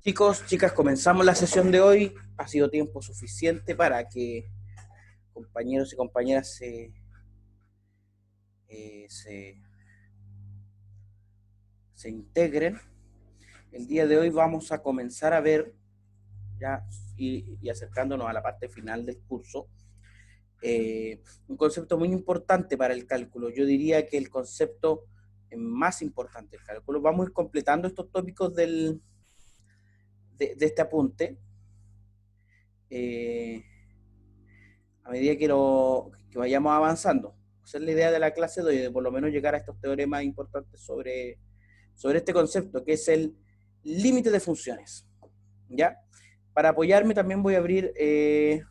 Chicos, chicas, comenzamos la sesión de hoy. Ha sido tiempo suficiente para que compañeros y compañeras se se integren. El día de hoy vamos a comenzar a ver, ya y acercándonos a la parte final del curso, un concepto muy importante para el cálculo. Yo diría que el concepto más importante del cálculo. Vamos a ir completando estos tópicos de este apunte. Eh, a medida que vayamos avanzando. Esa es la idea de la clase de hoy, de por lo menos llegar a estos teoremas importantes sobre este concepto, que es el límite de funciones. ¿Ya? Para apoyarme también voy a abrir el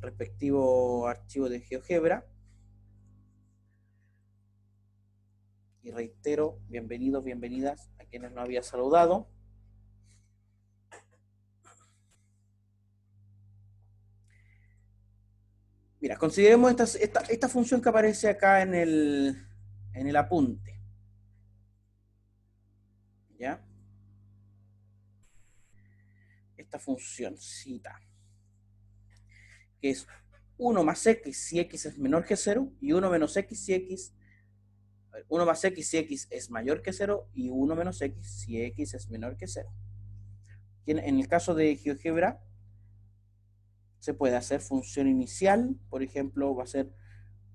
respectivo archivo de GeoGebra. Y reitero, bienvenidos, bienvenidas a quienes no había saludado. Mira, consideremos esta función que aparece acá en el apunte. ¿Ya? Esta funcióncita, que es 1 más x si x es menor que 0, y 1 menos x si x, 1 más x si x es mayor que 0, y 1 menos x si x es menor que 0. En el caso de GeoGebra, se puede hacer función inicial, por ejemplo, va a ser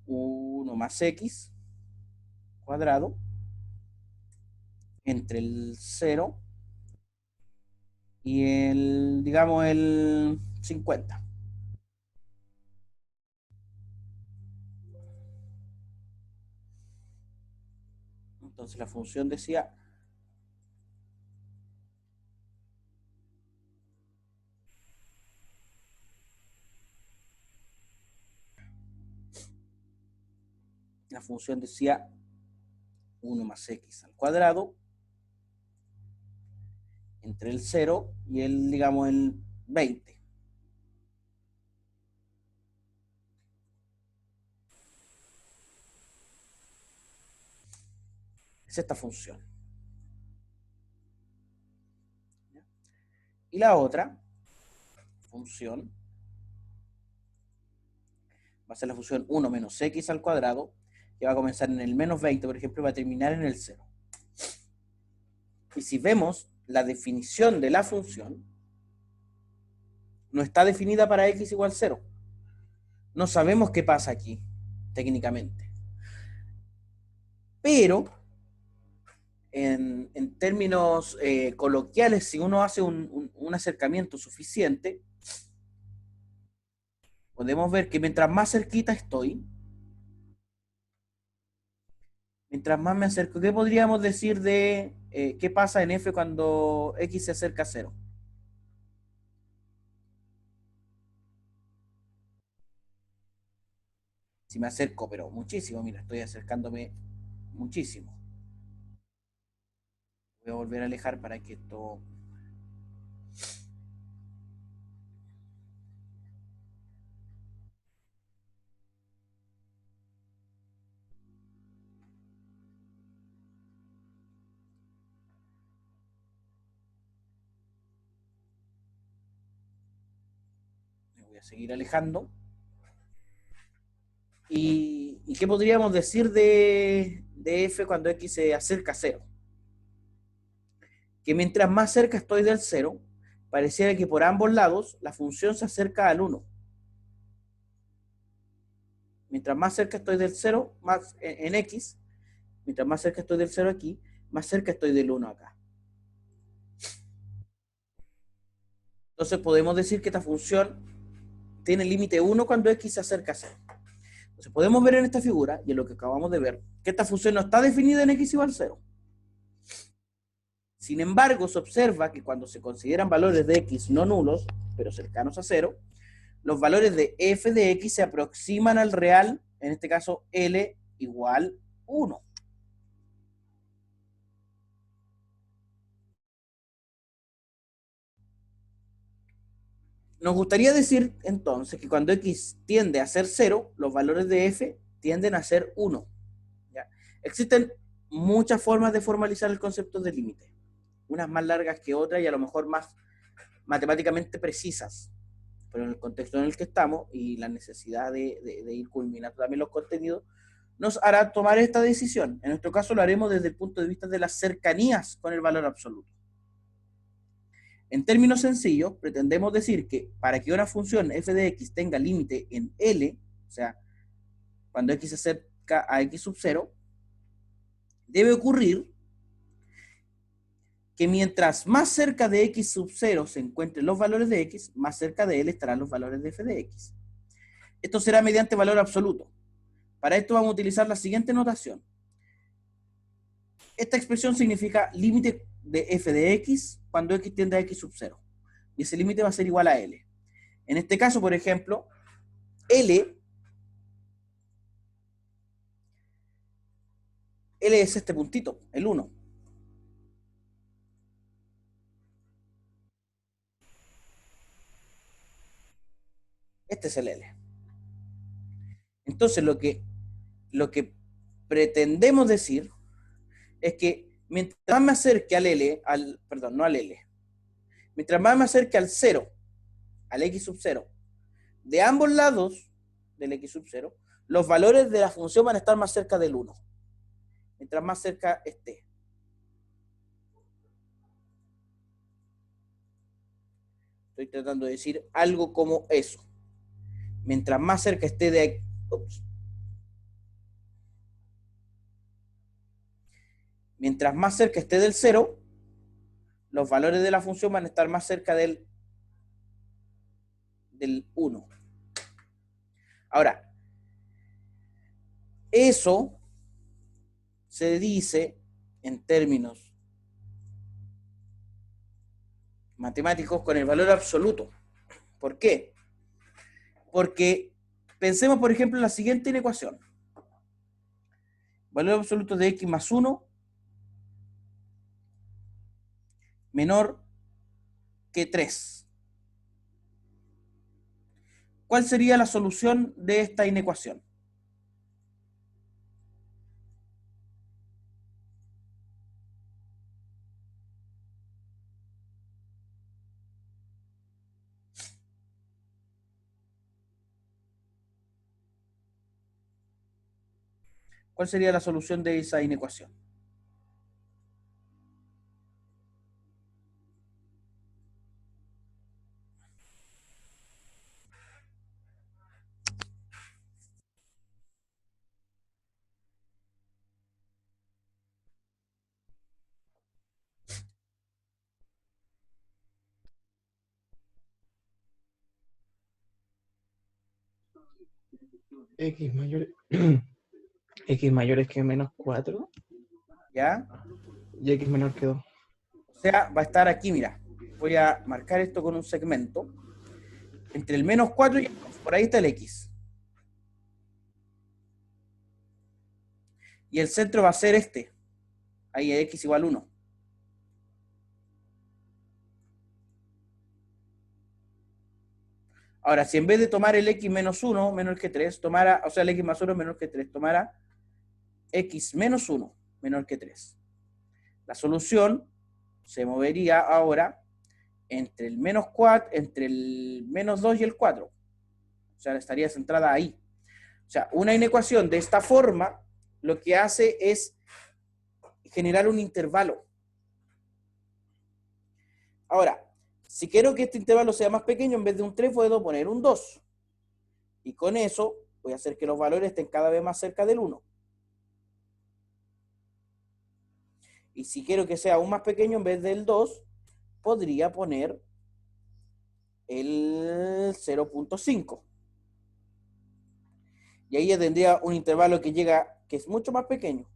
1 más x cuadrado entre el 0 y digamos, el 50. Entonces la función decía la función decía 1 más x al cuadrado entre el 0 y digamos, el 20. Es esta función. Y la otra función va a ser la función 1 menos x al cuadrado, que va a comenzar en el menos 20, por ejemplo, y va a terminar en el 0. Y si vemos la definición de la función, no está definida para x igual 0. No sabemos qué pasa aquí, técnicamente. Pero, en términos coloquiales, si uno hace un acercamiento suficiente, podemos ver que mientras más cerquita estoy, mientras más me acerco, ¿qué podríamos decir de qué pasa en f cuando x se acerca a 0? Si me acerco, pero muchísimo, mira, estoy acercándome muchísimo. Voy a volver a alejar para que esto... Me voy a seguir alejando. ¿Y qué podríamos decir de f cuando x se acerca a 0? Que mientras más cerca estoy del 0, pareciera que por ambos lados la función se acerca al 1. Mientras más cerca estoy del 0, más en x, mientras más cerca estoy del 0 aquí, más cerca estoy del 1 acá. Entonces podemos decir que esta función tiene límite 1 cuando x se acerca a 0. Entonces podemos ver en esta figura, y en lo que acabamos de ver, que esta función no está definida en x igual 0. Sin embargo, se observa que cuando se consideran valores de x no nulos, pero cercanos a 0, los valores de f de x se aproximan al real, en este caso L igual 1. Nos gustaría decir entonces que cuando x tiende a ser 0, los valores de f tienden a ser 1. ¿Ya? Existen muchas formas de formalizar el concepto de límite. Unas más largas que otras y a lo mejor más matemáticamente precisas. Pero en el contexto en el que estamos y la necesidad de ir culminando también los contenidos, nos hará tomar esta decisión. En nuestro caso lo haremos desde el punto de vista de las cercanías con el valor absoluto. En términos sencillos, pretendemos decir que para que una función f de x tenga límite en L, o sea, cuando x se acerca a x sub 0, debe ocurrir que mientras más cerca de x sub 0 se encuentren los valores de x, más cerca de L estarán los valores de f de x. Esto será mediante valor absoluto. Para esto vamos a utilizar la siguiente notación. Esta expresión significa límite de f de x cuando x tiende a x sub 0. Y ese límite va a ser igual a L. En este caso, por ejemplo, L es este puntito, el 1. Este es el L. Entonces, lo que pretendemos decir es que mientras más me acerque al L, perdón, no al L, mientras más me acerque al 0, al x sub 0, de ambos lados del x sub 0, los valores de la función van a estar más cerca del 1. Mientras más cerca esté. Estoy tratando de decir algo como eso. Mientras más cerca esté de... Mientras más cerca esté del 0, los valores de la función van a estar más cerca del 1. Ahora, eso se dice en términos matemáticos con el valor absoluto. ¿Por qué? Porque pensemos, por ejemplo, en la siguiente inecuación. Valor absoluto de x más 1 menor que 3. ¿Cuál sería la solución de esta inecuación? ¿Cuál sería la solución de esa inecuación? X mayor, X mayores que menos 4 ¿Ya? y X menor que 2. O sea, va a estar aquí, mira. Voy a marcar esto con un segmento. Entre el menos 4 y el 2. Por ahí está el X. Y el centro va a ser este. Ahí X igual 1. Ahora, si en vez de tomar el X menos 1 menor que 3, tomara, o sea, el X más 1 menor que 3, tomara X menos 1 menor que 3. La solución se movería ahora entre el menos 4, entre el menos 2 y el 4. O sea, estaría centrada ahí. O sea, una inecuación de esta forma lo que hace es generar un intervalo. Ahora, si quiero que este intervalo sea más pequeño, en vez de un 3 puedo poner un 2. Y con eso voy a hacer que los valores estén cada vez más cerca del 1. Y si quiero que sea aún más pequeño, en vez del 2, podría poner el 0.5. Y ahí ya tendría un intervalo que llega, que es mucho más pequeño.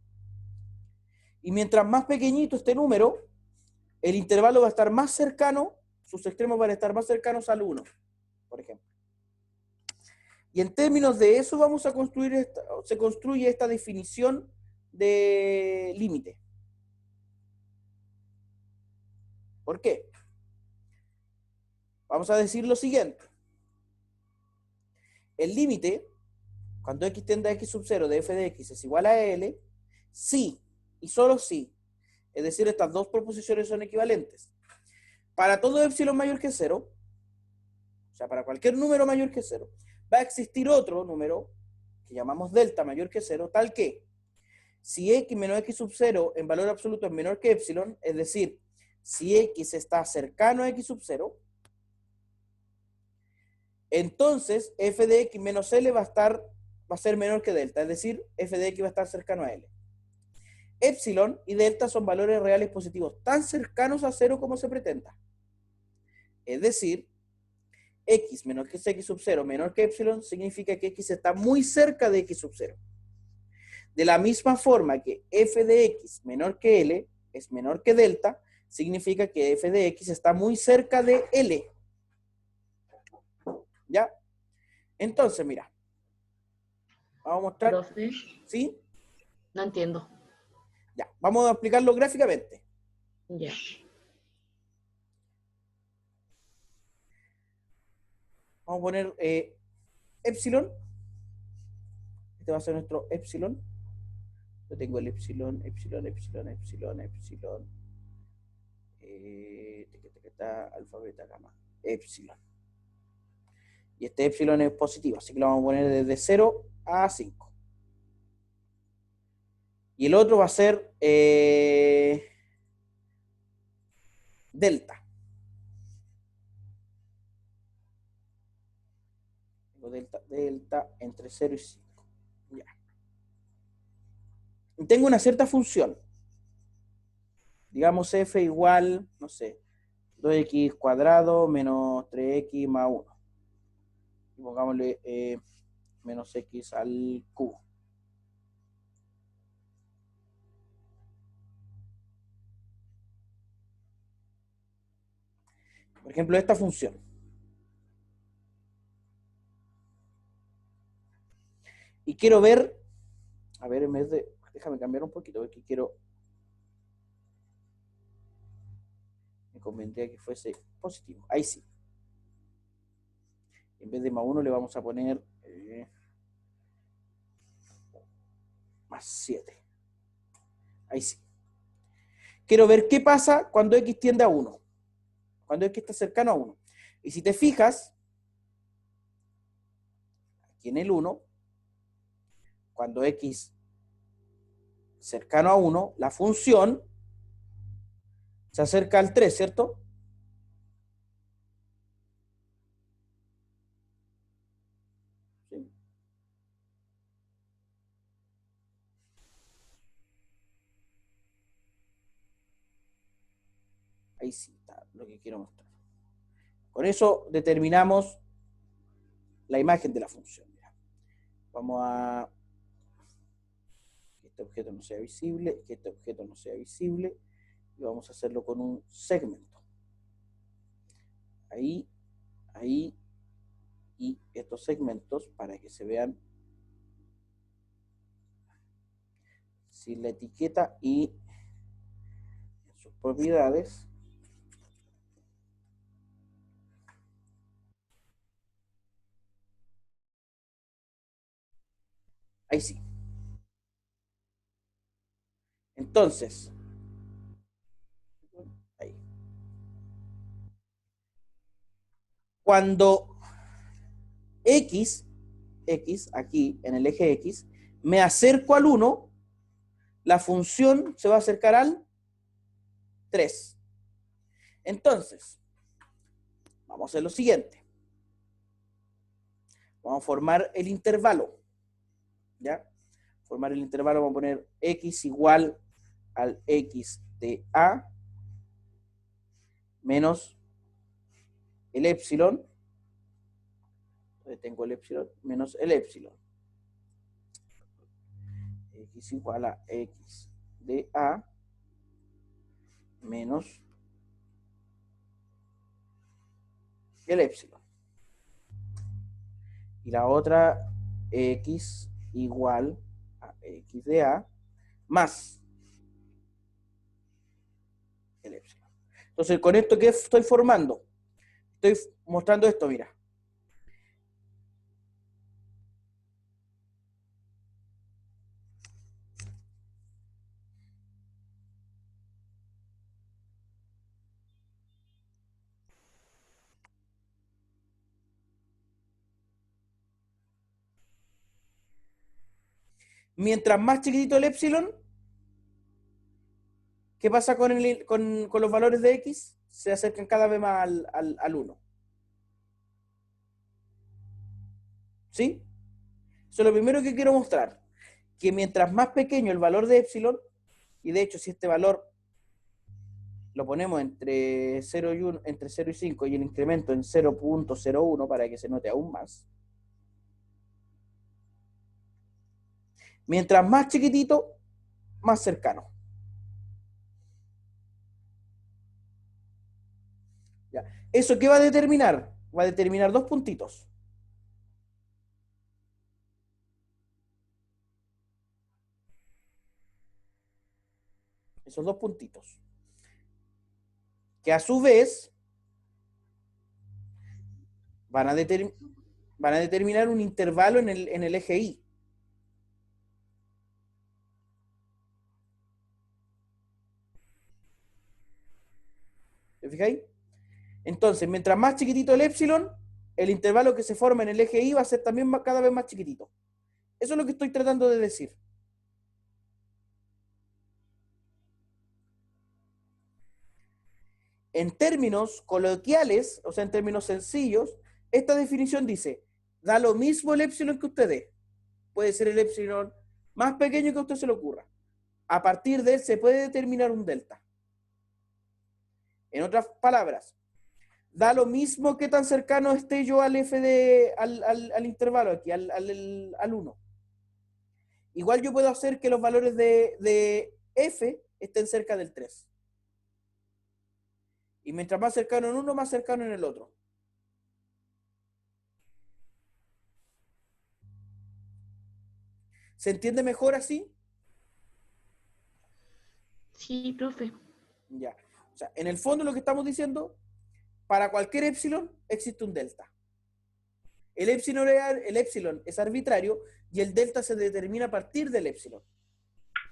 Y mientras más pequeñito este número, el intervalo va a estar más cercano, sus extremos van a estar más cercanos al 1, por ejemplo. Y en términos de eso vamos a construir, se construye esta definición de límite. ¿Por qué? Vamos a decir lo siguiente. El límite, cuando x tiende a x sub 0 de f de x es igual a L, si y solo si, es decir, estas dos proposiciones son equivalentes. Para todo epsilon mayor que 0, o sea, para cualquier número mayor que 0, va a existir otro número que llamamos delta mayor que 0, tal que si x menos x sub 0 en valor absoluto es menor que epsilon, es decir, si x está cercano a x sub 0, entonces f de x menos L va a ser menor que delta, es decir, f de x va a estar cercano a L. Epsilon y delta son valores reales positivos, tan cercanos a 0 como se pretenda. Es decir, x menos que x sub 0 menor que epsilon significa que x está muy cerca de x sub 0. De la misma forma que f de x menor que L es menor que delta, significa que f de x está muy cerca de L. ¿Ya? Entonces, mira. Vamos a mostrar. Profe, ¿Sí? no entiendo. Ya. Vamos a explicarlo gráficamente. Ya. Vamos a poner epsilon. Este va a ser nuestro epsilon. Yo tengo el epsilon. Alfa, beta, gamma. Epsilon. Y este epsilon es positivo, así que lo vamos a poner desde 0 a 5. Y el otro va a ser delta. Delta entre 0 y 5. Ya. Y tengo una cierta función. Digamos f igual, no sé, 2x cuadrado menos 3x más 1. Y pongámosle menos x al cubo. Por ejemplo, esta función. Y quiero ver, a ver, en vez de, déjame cambiar un poquito, porque me convendría que fuese positivo. Ahí sí. En vez de más 1 le vamos a poner más 7. Ahí sí. Quiero ver qué pasa cuando x tiende a 1. Cuando x está cercano a 1. Y si te fijas, aquí en el 1, cuando x cercano a 1, la función se acerca al 3, ¿cierto? Sí. Ahí sí está lo que quiero mostrar. Con eso determinamos la imagen de la función. Vamos a que este objeto no sea visible, que este objeto no sea visible, y vamos a hacerlo con un segmento. Ahí, ahí, y estos segmentos para que se vean sin la etiqueta y en sus propiedades. Ahí sí. Entonces, ahí. Cuando x, aquí en el eje x, me acerco al 1, la función se va a acercar al 3. Entonces, vamos a hacer lo siguiente. Vamos a formar el intervalo. ¿Ya? Formar el intervalo, vamos a poner x igual al x de a menos el epsilon. Entonces tengo el epsilon menos el epsilon. X igual a x de a menos el epsilon. Y la otra, x igual a x de a más el epsilon. Entonces, con esto, ¿qué estoy formando? Estoy mostrando esto, mira. Mientras más chiquitito el epsilon, ¿qué pasa con los valores de x? Se acercan cada vez más al 1. ¿Sí? Eso es lo primero que quiero mostrar. Que mientras más pequeño el valor de epsilon, y de hecho si este valor lo ponemos entre 0 y 1, entre 0 y 5 y el incremento en 0.01 para que se note aún más. Mientras más chiquitito, más cercano. ¿Ya? ¿Eso qué va a determinar? Va a determinar dos puntitos. Esos dos puntitos. Que a su vez van a determinar un intervalo en el eje Y. ¿Te fijáis? Entonces, mientras más chiquitito el epsilon, el intervalo que se forma en el eje Y va a ser también cada vez más chiquitito. Eso es lo que estoy tratando de decir. En términos coloquiales, o sea, en términos sencillos, esta definición dice, da lo mismo el epsilon que usted dé. Puede ser el epsilon más pequeño que a usted se le ocurra. A partir de él se puede determinar un delta. En otras palabras, da lo mismo que tan cercano esté yo al al intervalo aquí, al 1. Igual yo puedo hacer que los valores de f estén cerca del 3. Y mientras más cercano en uno, más cercano en el otro. ¿Se entiende mejor así? Sí, profe. Ya. O sea, en el fondo lo que estamos diciendo, para cualquier epsilon existe un delta. El epsilon es arbitrario y el delta se determina a partir del epsilon.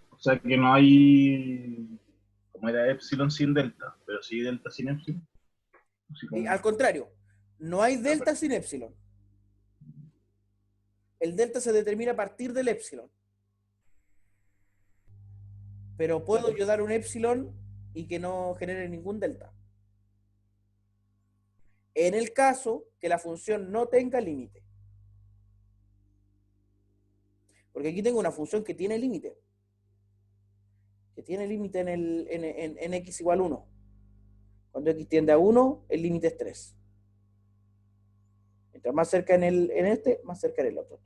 O sea que no hay, como era epsilon sin delta, pero sí delta sin epsilon. Así Y como, al contrario, no hay delta sin epsilon. El delta se determina a partir del epsilon. Pero puedo yo dar un epsilon y que no genere ningún delta. En el caso que la función no tenga límite. Porque aquí tengo una función que tiene límite. Que tiene límite en x igual 1. Cuando x tiende a 1, el límite es 3. Mientras más cerca en este, más cerca en el otro.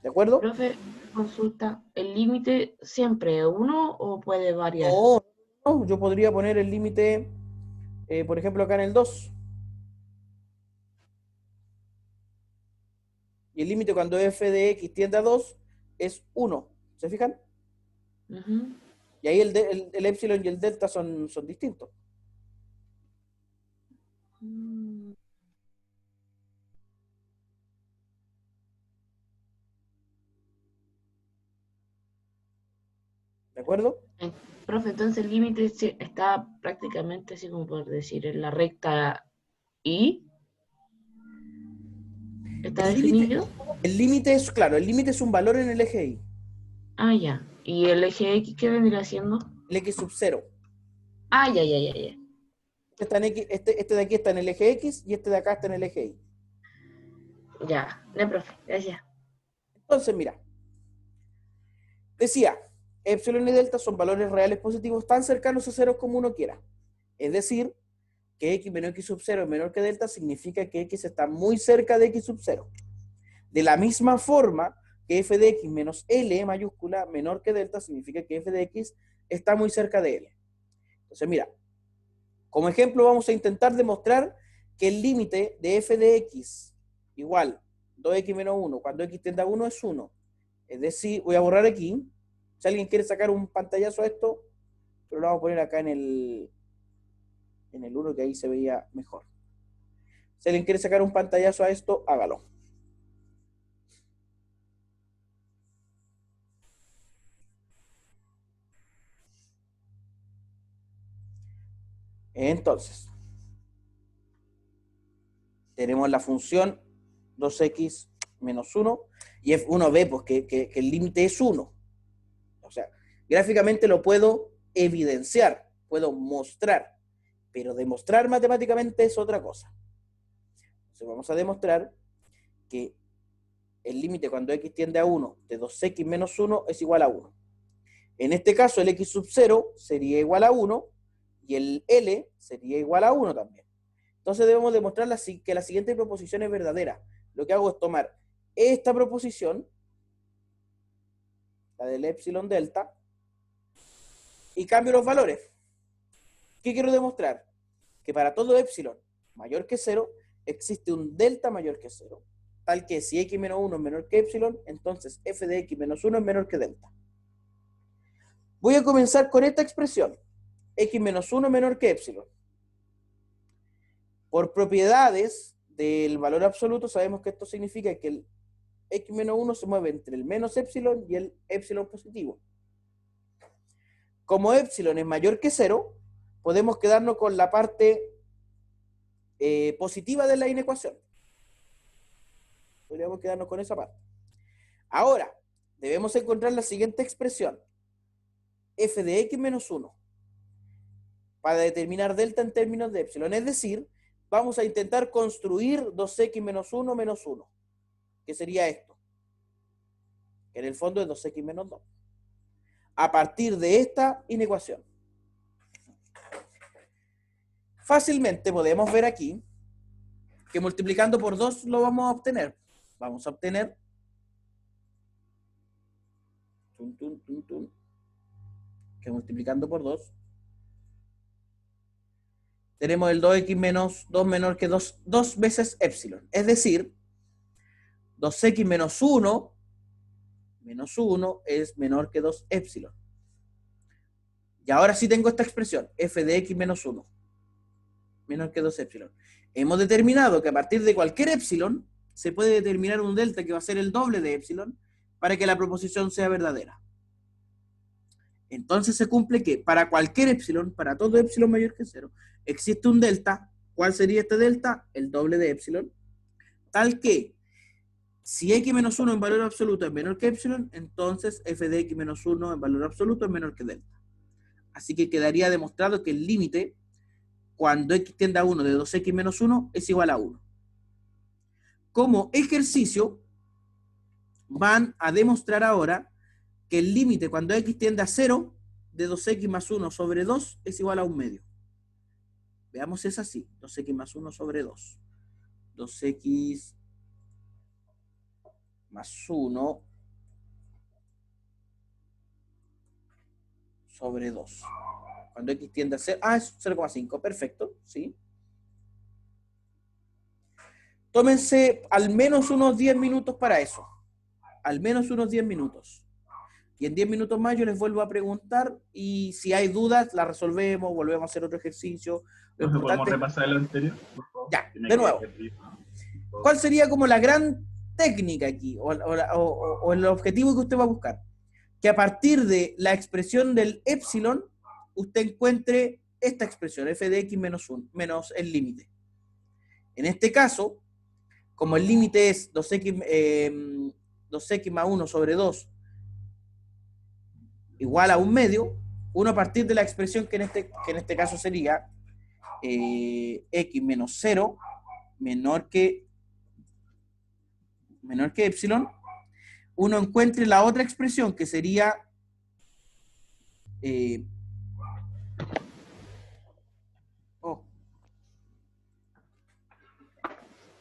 ¿De acuerdo? Profe, consulta, ¿el límite siempre es 1 o puede variar? No, yo podría poner el límite, por ejemplo, acá en el 2. Y el límite cuando f de x tiende a 2 es 1. ¿Se fijan? Ujú. Y ahí el epsilon y el delta son distintos. Mm. ¿De acuerdo? Profe, entonces el límite está prácticamente así como por decir en la recta Y. ¿Está definido? El límite es, claro, el límite es un valor en el eje Y. Ah, ya. ¿Y el eje X qué vendría siendo? El x sub 0. Ah, ya, ya, ya, ya. Este de aquí está en el eje X y este de acá está en el eje Y. Ya, no, profe, gracias. Entonces, mira. Decía, epsilon y delta son valores reales positivos tan cercanos a 0 como uno quiera. Es decir, que x menos x sub 0 es menor que delta significa que x está muy cerca de x sub 0. De la misma forma que f de x menos L mayúscula menor que delta significa que f de x está muy cerca de L. Entonces, mira, como ejemplo vamos a intentar demostrar que el límite de f de x igual 2x menos 1 cuando x tiende a 1 es 1. Es decir, voy a borrar aquí. Si alguien quiere sacar un pantallazo a esto, pero lo vamos a poner acá en el 1 que ahí se veía mejor. Si alguien quiere sacar un pantallazo a esto, hágalo. Entonces, tenemos la función 2x menos 1, y uno ve pues, que el límite es 1. O sea, gráficamente lo puedo evidenciar, puedo mostrar, pero demostrar matemáticamente es otra cosa. Entonces vamos a demostrar que el límite cuando x tiende a 1 de 2x menos 1 es igual a 1. En este caso el x sub 0 sería igual a 1 y el L sería igual a 1 también. Entonces debemos demostrar que la siguiente proposición es verdadera. Lo que hago es tomar esta proposición, la del epsilon delta, y cambio los valores. ¿Qué quiero demostrar? Que para todo epsilon mayor que 0 existe un delta mayor que 0, tal que si x menos 1 es menor que epsilon, entonces f de x menos 1 es menor que delta. Voy a comenzar con esta expresión, x menos 1 menor que epsilon. Por propiedades del valor absoluto sabemos que esto significa que el x menos 1 se mueve entre el menos epsilon y el epsilon positivo. Como epsilon es mayor que 0, podemos quedarnos con la parte positiva de la inecuación. Podríamos quedarnos con esa parte. Ahora, debemos encontrar la siguiente expresión, f de x menos 1, para determinar delta en términos de epsilon. Es decir, vamos a intentar construir 2x menos 1 menos 1, que sería esto, que en el fondo es 2x menos 2, a partir de esta inecuación. Fácilmente podemos ver aquí que multiplicando por 2 lo vamos a obtener. Vamos a obtener que multiplicando por 2 tenemos el 2x menos 2 menor que 2 veces epsilon. Es decir, 2x menos 1 es menor que 2 epsilon. Y ahora sí tengo esta expresión, f de x menos 1 menor que 2 epsilon. Hemos determinado que a partir de cualquier epsilon se puede determinar un delta que va a ser el doble de epsilon para que la proposición sea verdadera. Entonces se cumple que para cualquier epsilon, para todo epsilon mayor que 0, existe un delta. ¿Cuál sería este delta? El doble de epsilon. Tal que si x menos 1 en valor absoluto es menor que epsilon, entonces f de x menos 1 en valor absoluto es menor que delta. Así que quedaría demostrado que el límite cuando x tiende a 1 de 2x menos 1 es igual a 1. Como ejercicio, van a demostrar ahora que el límite cuando x tiende a 0 de 2x más 1 sobre 2 es igual a 1 medio. Veamos si es así. 2x más 1 sobre 2. 2x más 1 sobre 2. Cuando x tiende a 0, es 0,5, perfecto, ¿sí? Tómense al menos unos 10 minutos para eso. Al menos unos 10 minutos. Y en 10 minutos más yo les vuelvo a preguntar y si hay dudas las resolvemos, volvemos a hacer otro ejercicio. Entonces, ¿podemos repasar el anterior? Ya, de nuevo. ¿Cuál sería como la gran técnica aquí o el objetivo que usted va a buscar? Que a partir de la expresión del epsilon, usted encuentre esta expresión, f de x menos 1, menos el límite. En este caso, como el límite es 2x más 1 sobre 2 igual a 1 medio, uno a partir de la expresión que en este caso sería x menos 0 menor que epsilon, uno encuentre la otra expresión que sería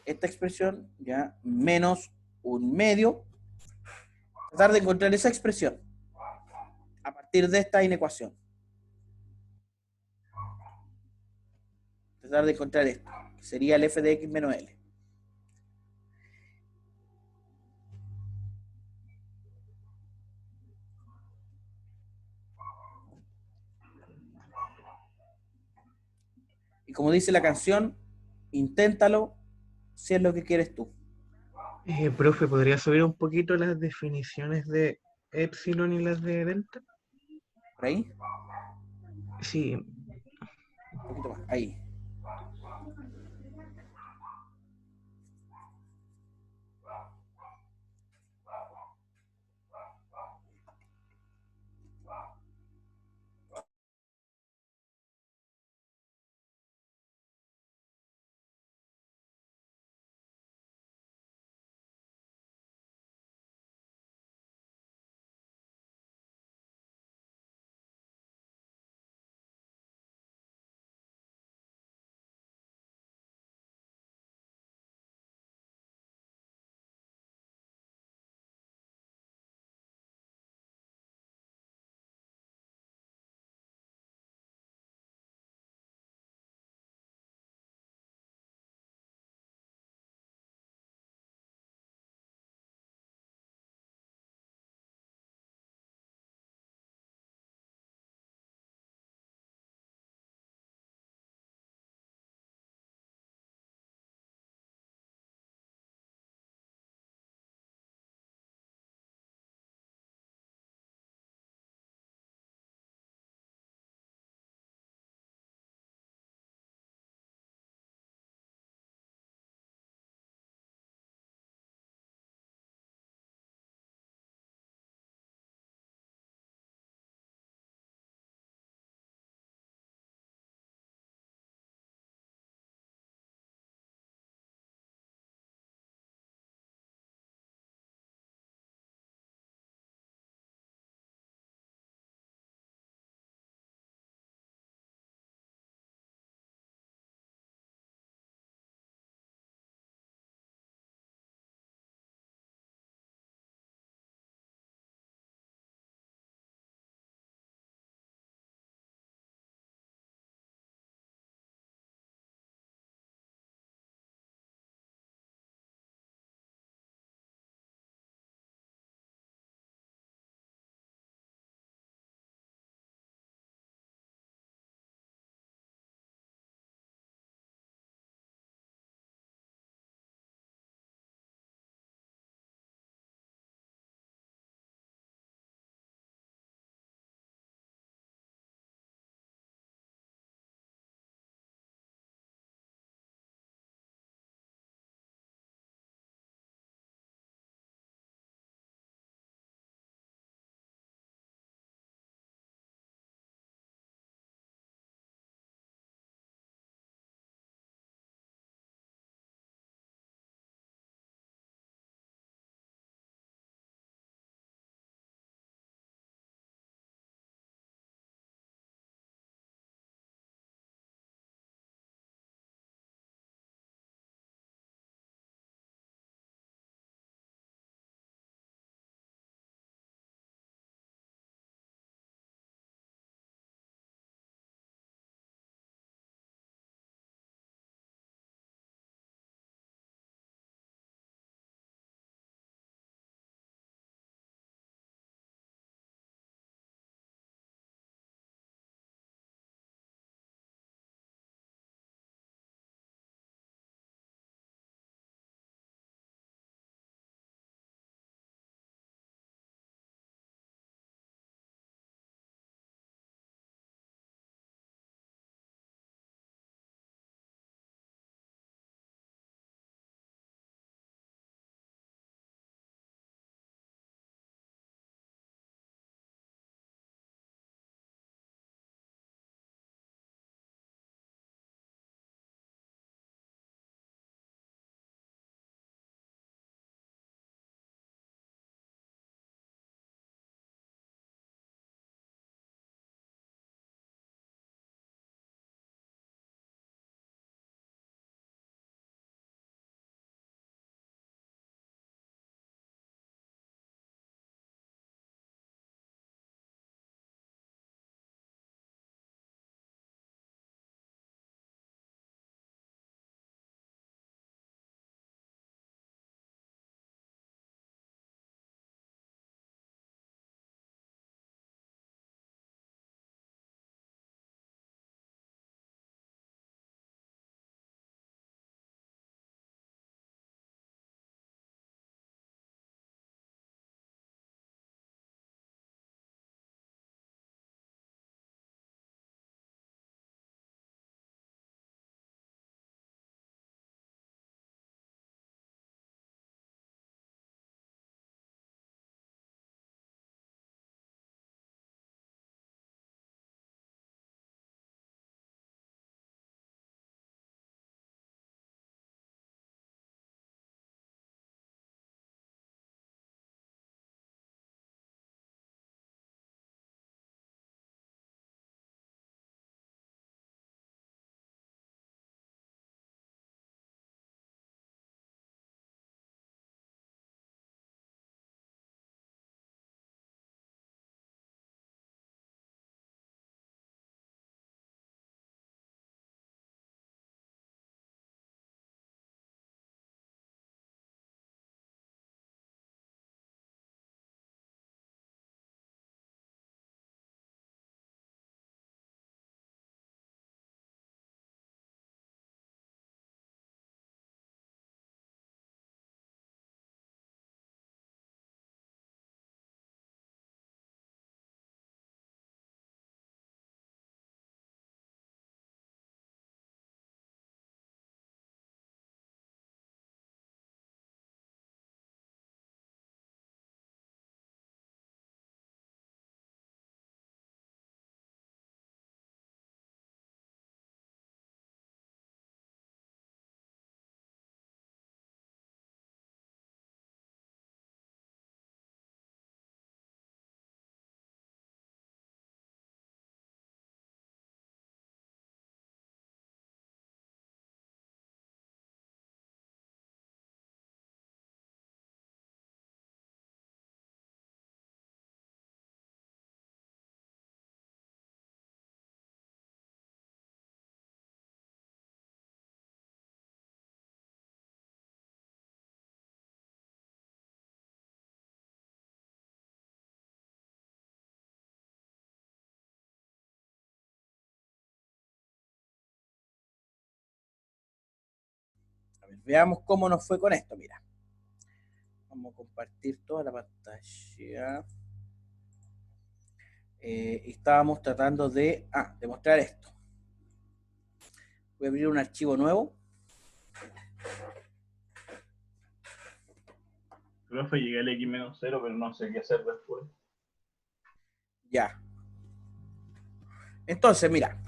esta expresión ya menos 1 medio, tratar de encontrar esa expresión a partir de esta inecuación. Tratar de encontrar esto, que sería el f de x menos l. Y como dice la canción, inténtalo si es lo que quieres tú. Profe, ¿podría subir un poquito las definiciones de epsilon y las de delta? ¿Por ahí? Sí, Un poquito más, ahí. ver, veamos cómo nos fue con esto, mira. Vamos a compartir toda la pantalla. Y estábamos tratando de demostrar esto. Voy a abrir un archivo nuevo. Profe, llegué al x-0, pero no sé qué hacer después. Ya. Entonces, mira,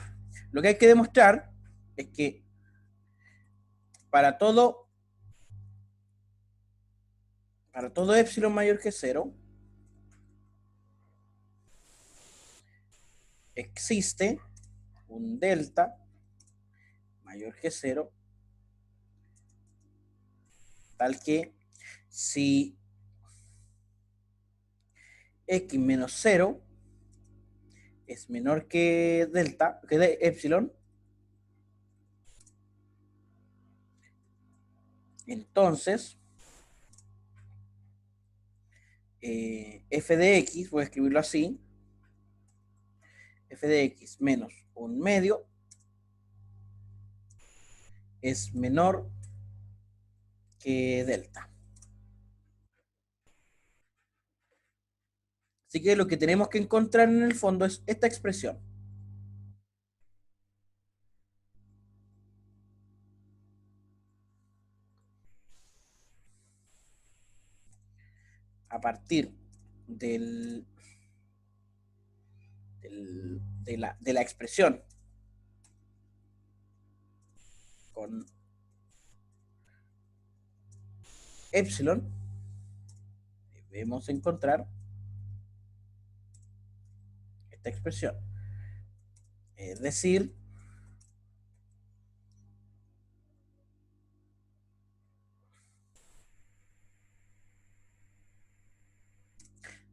lo que hay que demostrar es que para todo epsilon mayor que 0, existe un delta mayor que 0, tal que si x menos 0 es menor que delta, que de epsilon, entonces f de x, voy a escribirlo así, f de x menos un medio es menor que delta. Así que lo que tenemos que encontrar en el fondo es esta expresión. A partir de la expresión con epsilon, debemos encontrar esta expresión. Es decir,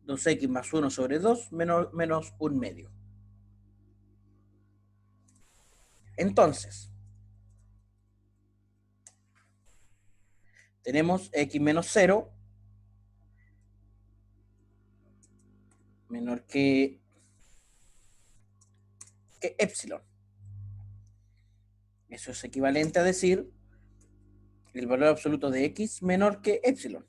dos x más 1 sobre 2 menos un medio. Entonces, tenemos x menos 0 menor que epsilon. Eso es equivalente a decir el valor absoluto de x menor que epsilon.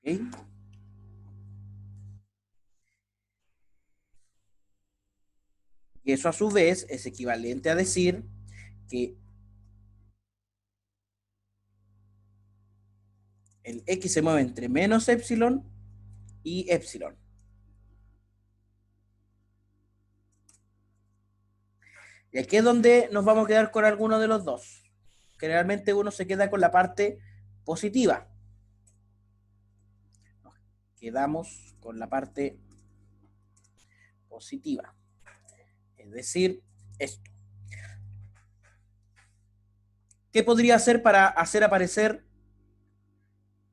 ¿Okay? Y eso a su vez es equivalente a decir que el x se mueve entre menos epsilon y epsilon. Y aquí es donde nos vamos a quedar con alguno de los dos. Generalmente uno se queda con la parte positiva. Nos quedamos con la parte positiva. Es decir, esto. ¿Qué podría hacer para hacer aparecer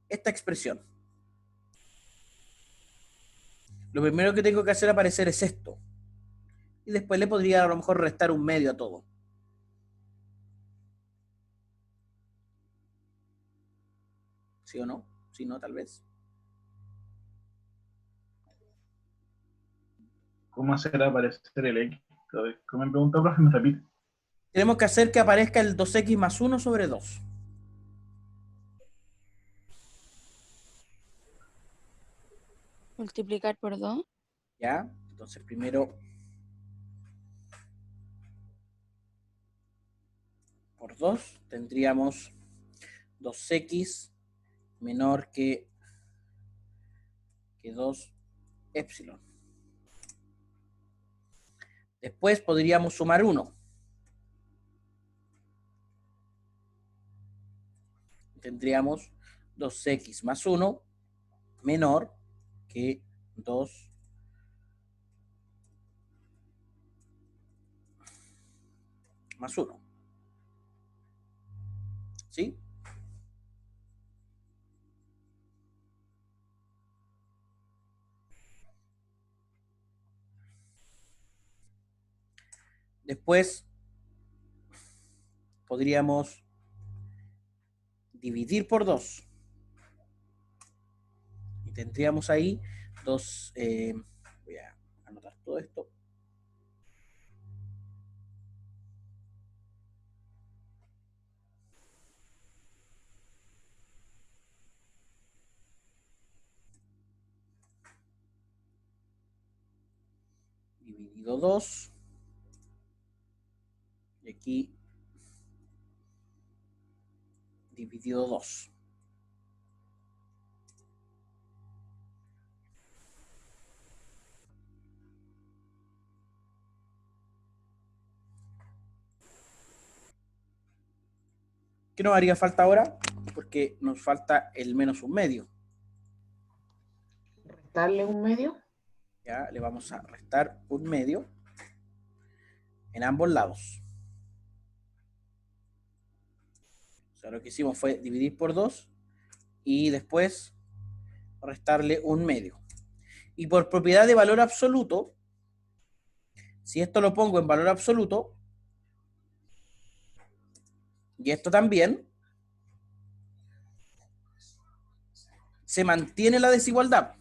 esta expresión? Lo primero que tengo que hacer aparecer es esto. Y después le podría a lo mejor restar un medio a todo. ¿Sí o no? Si no, tal vez. ¿Cómo hacer aparecer el x? ¿Cómo me preguntó, profe? Me repite. Tenemos que hacer que aparezca el 2x más 1 sobre 2. Multiplicar por 2. ¿Ya? Entonces primero por 2 tendríamos 2x menor que 2 epsilon. Después podríamos sumar 1. Tendríamos 2x más 1 menor que 2 más 1. ¿Sí? Después podríamos dividir por 2. Y tendríamos ahí dos, voy a anotar todo esto. Dividido 2. Y aquí dividido 2. ¿Qué nos haría falta ahora? Porque nos falta el menos un medio. Restarle un medio. Ya le vamos a restar un medio en ambos lados. O sea, lo que hicimos fue dividir por 2 y después restarle un medio. Y por propiedad de valor absoluto, si esto lo pongo en valor absoluto, y esto también, se mantiene la desigualdad.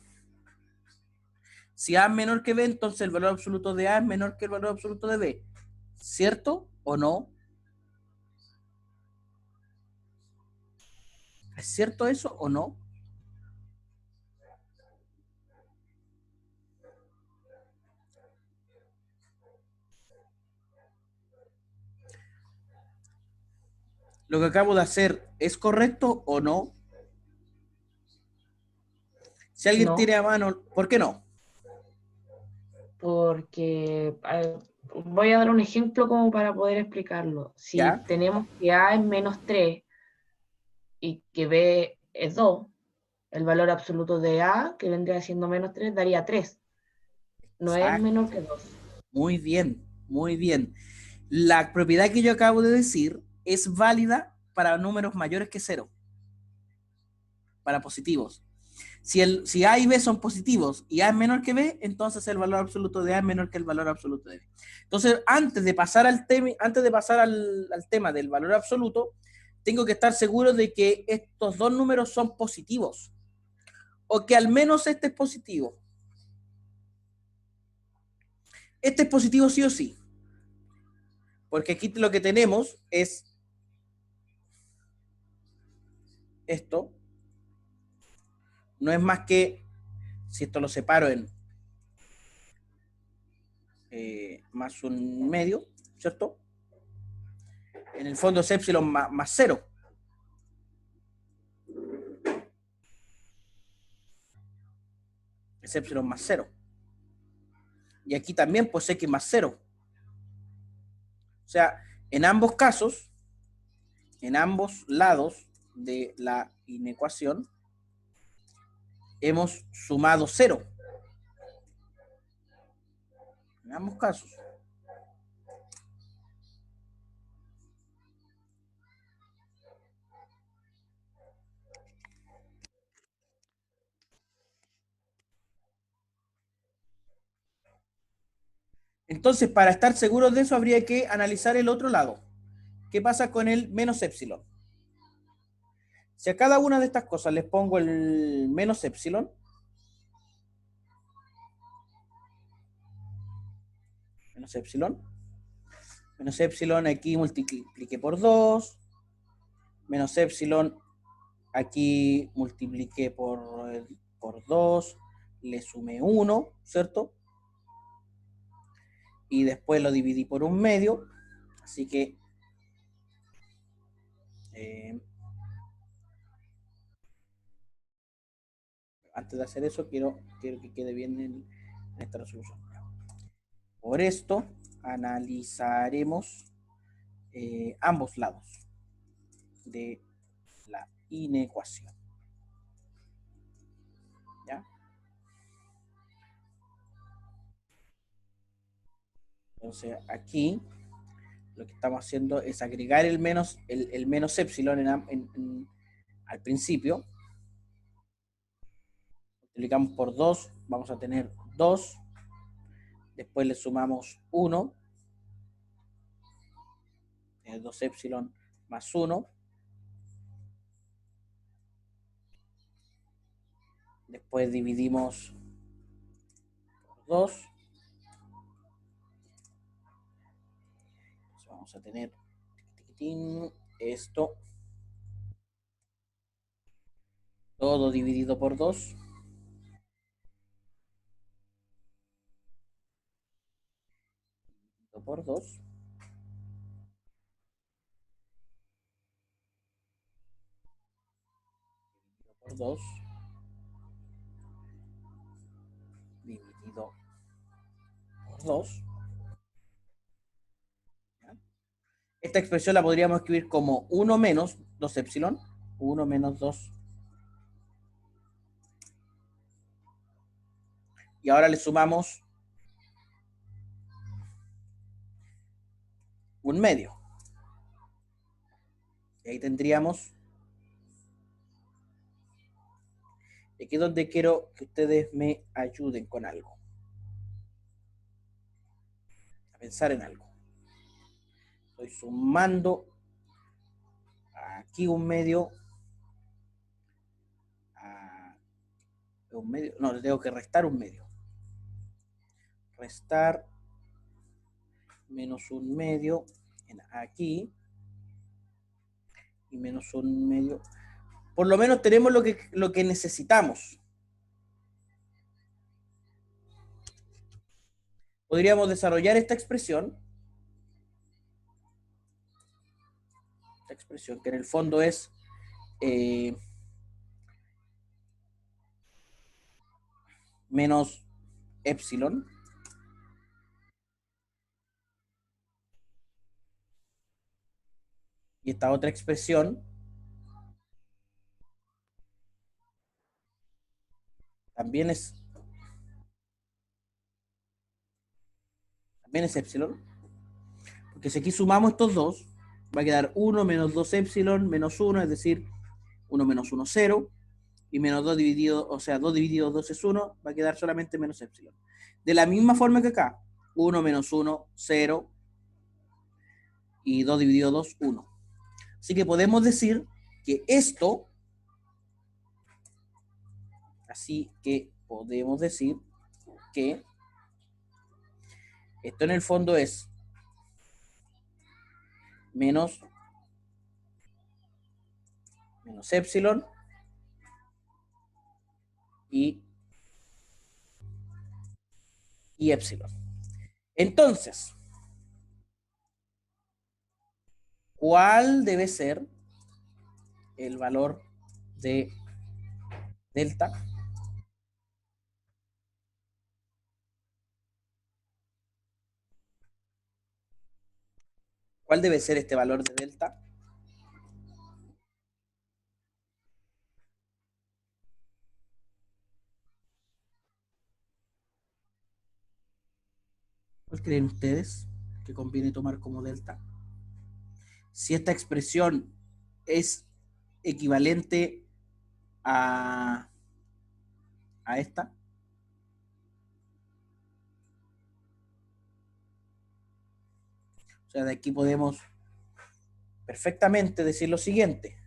Si A es menor que B, entonces el valor absoluto de A es menor que el valor absoluto de B. ¿Cierto o no? ¿Es cierto eso o no? ¿Lo que acabo de hacer es correcto o no? Si alguien No. tiene a mano, ¿por qué no? Porque voy a dar un ejemplo como para poder explicarlo. Si ¿Ya? tenemos que A es -3 y que B es 2, el valor absoluto de A, que vendría siendo -3, daría 3. No es Exacto. menor que 2. Muy bien, muy bien. La propiedad que yo acabo de decir es válida para números mayores que 0, para positivos. Si A y B son positivos y A es menor que B, entonces el valor absoluto de A es menor que el valor absoluto de B. Entonces, antes de pasar al tema del valor absoluto, tengo que estar seguro de que estos dos números son positivos, o que al menos este es positivo. Este es positivo sí o sí, porque aquí lo que tenemos es esto, no es más que, si esto lo separo en más un medio, ¿cierto? En el fondo es epsilon más 0. Es epsilon más 0. Y aquí también pues x más 0. O sea, en ambos casos, en ambos lados de la inecuación, hemos sumado 0. En ambos casos. Entonces, para estar seguros de eso, habría que analizar el otro lado. ¿Qué pasa con el menos epsilon? Si a cada una de estas cosas les pongo el menos epsilon, menos epsilon aquí multipliqué por 2, menos epsilon aquí multipliqué por 2, le sumé 1, ¿cierto? Y después lo dividí por un medio, así que antes de hacer eso quiero que quede bien en esta resolución. Por esto analizaremos ambos lados de la inecuación. ¿Ya? Entonces aquí lo que estamos haciendo es agregar el menos epsilon al principio. Multiplicamos por 2, vamos a tener 2. Después le sumamos 1. 2 epsilon más 1. Después dividimos por 2. Entonces vamos a tener esto. Todo dividido por 2. Por 2. Por 2. Dividido por 2. Esta expresión la podríamos escribir como 1 menos 2 epsilon. 1 menos 2. Y ahora le sumamos un medio. Y ahí tendríamos. Y aquí es donde quiero que ustedes me ayuden con algo. A pensar en algo. Estoy sumando aquí un medio. Un medio. No, le tengo que restar un medio. Restar menos un medio en aquí. Y menos un medio. Por lo menos tenemos lo que necesitamos. Podríamos desarrollar esta expresión. Esta expresión que en el fondo es menos epsilon. Y esta otra expresión también es epsilon. Porque si aquí sumamos estos dos, va a quedar 1 menos 2 epsilon menos 1, es decir, 1 menos 1, 0. Y menos 2 dividido, o sea, 2 dividido 2 es 1, va a quedar solamente menos epsilon. De la misma forma que acá, 1 menos 1, 0. Y 2 dividido 2, 1. Así que podemos decir que esto, así que podemos decir que esto en el fondo es menos epsilon y epsilon. Entonces, ¿cuál debe ser el valor de delta? ¿Cuál debe ser este valor de delta? ¿Cuál creen ustedes que conviene tomar como delta? Si esta expresión es equivalente a esta. O sea, de aquí podemos perfectamente decir lo siguiente.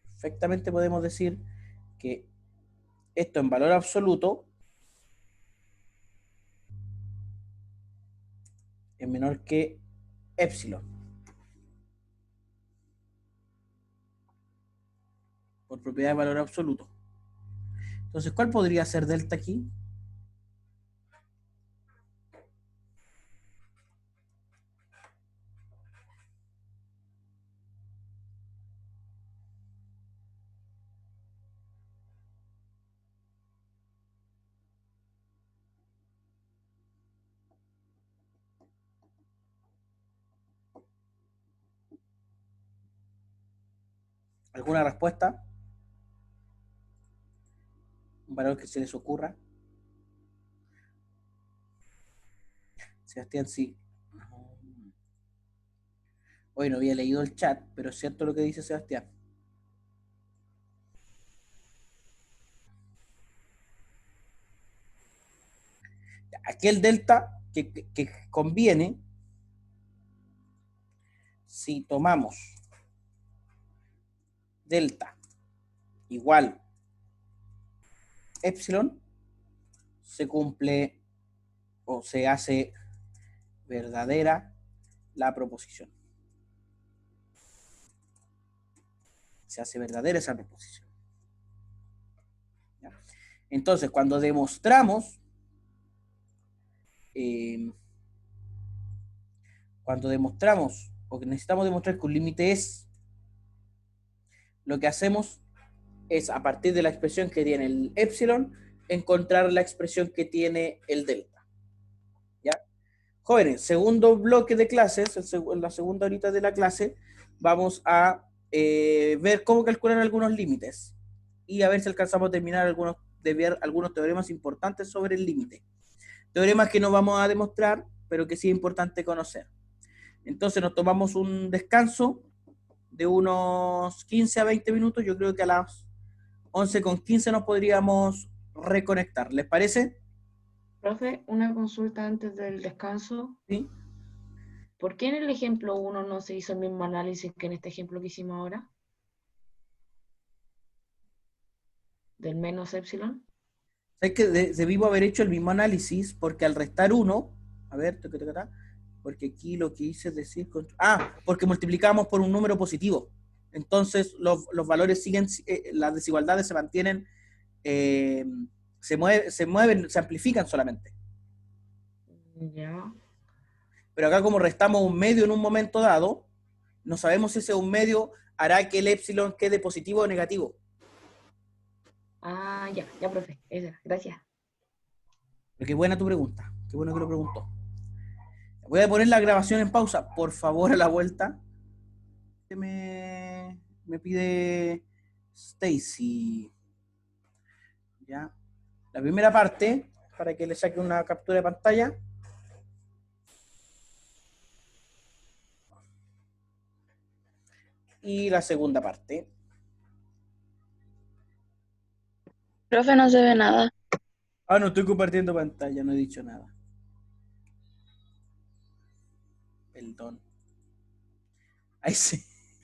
Perfectamente podemos decir que esto en valor absoluto es menor que epsilon. Por propiedad de valor absoluto. Entonces, ¿cuál podría ser delta aquí? ¿Alguna respuesta? ¿Un valor que se les ocurra? Sebastián, sí. Hoy no había leído el chat, pero es cierto lo que dice Sebastián. Aquí el delta que conviene si tomamos delta igual epsilon, se cumple o se hace verdadera la proposición. Se hace verdadera esa proposición. ¿Ya? Entonces, cuando demostramos, o que necesitamos demostrar que un límite es, lo que hacemos es, a partir de la expresión que tiene el epsilon, encontrar la expresión que tiene el delta. ¿Ya? Jóvenes, segundo bloque de clases, en la segunda horita de la clase, vamos a ver cómo calcular algunos límites y a ver si alcanzamos a terminar algunos teoremas importantes sobre el límite. Teoremas que no vamos a demostrar, pero que sí es importante conocer. Entonces nos tomamos un descanso de unos 15 a 20 minutos. Yo creo que a las 11:15 nos podríamos reconectar. ¿Les parece? Profe, una consulta antes del descanso. ¿Sí? ¿Por qué en el ejemplo 1 no se hizo el mismo análisis que en este ejemplo que hicimos ahora? Del menos epsilon. ¿Sabes que debimos haber hecho el mismo análisis? Porque al restar 1, a ver, porque aquí lo que hice es decir, porque multiplicamos por un número positivo. Entonces los valores siguen, las desigualdades se mantienen, se mueven, se amplifican solamente. Ya. Pero acá, como restamos un medio en un momento dado, no sabemos si ese un medio hará que el epsilon quede positivo o negativo. Ah, ya, profe. Esa, gracias. Pero qué buena tu pregunta. Qué bueno que lo preguntó. Voy a poner la grabación en pausa. Por favor, a la vuelta. Me pide Stacy. Ya. La primera parte, para que le saque una captura de pantalla. Y la segunda parte. Profe, no se ve nada. No estoy compartiendo pantalla, no he dicho nada. Perdón. Ahí sí,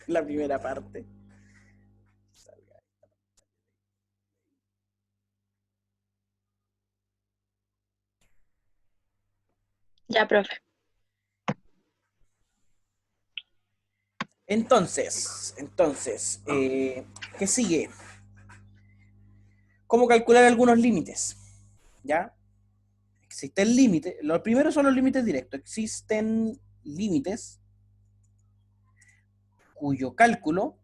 la primera parte. Ya, profe. Entonces, ¿qué sigue? ¿Cómo calcular algunos límites? ¿Ya? Existen límites. Los primeros son los límites directos. Existen límites cuyo cálculo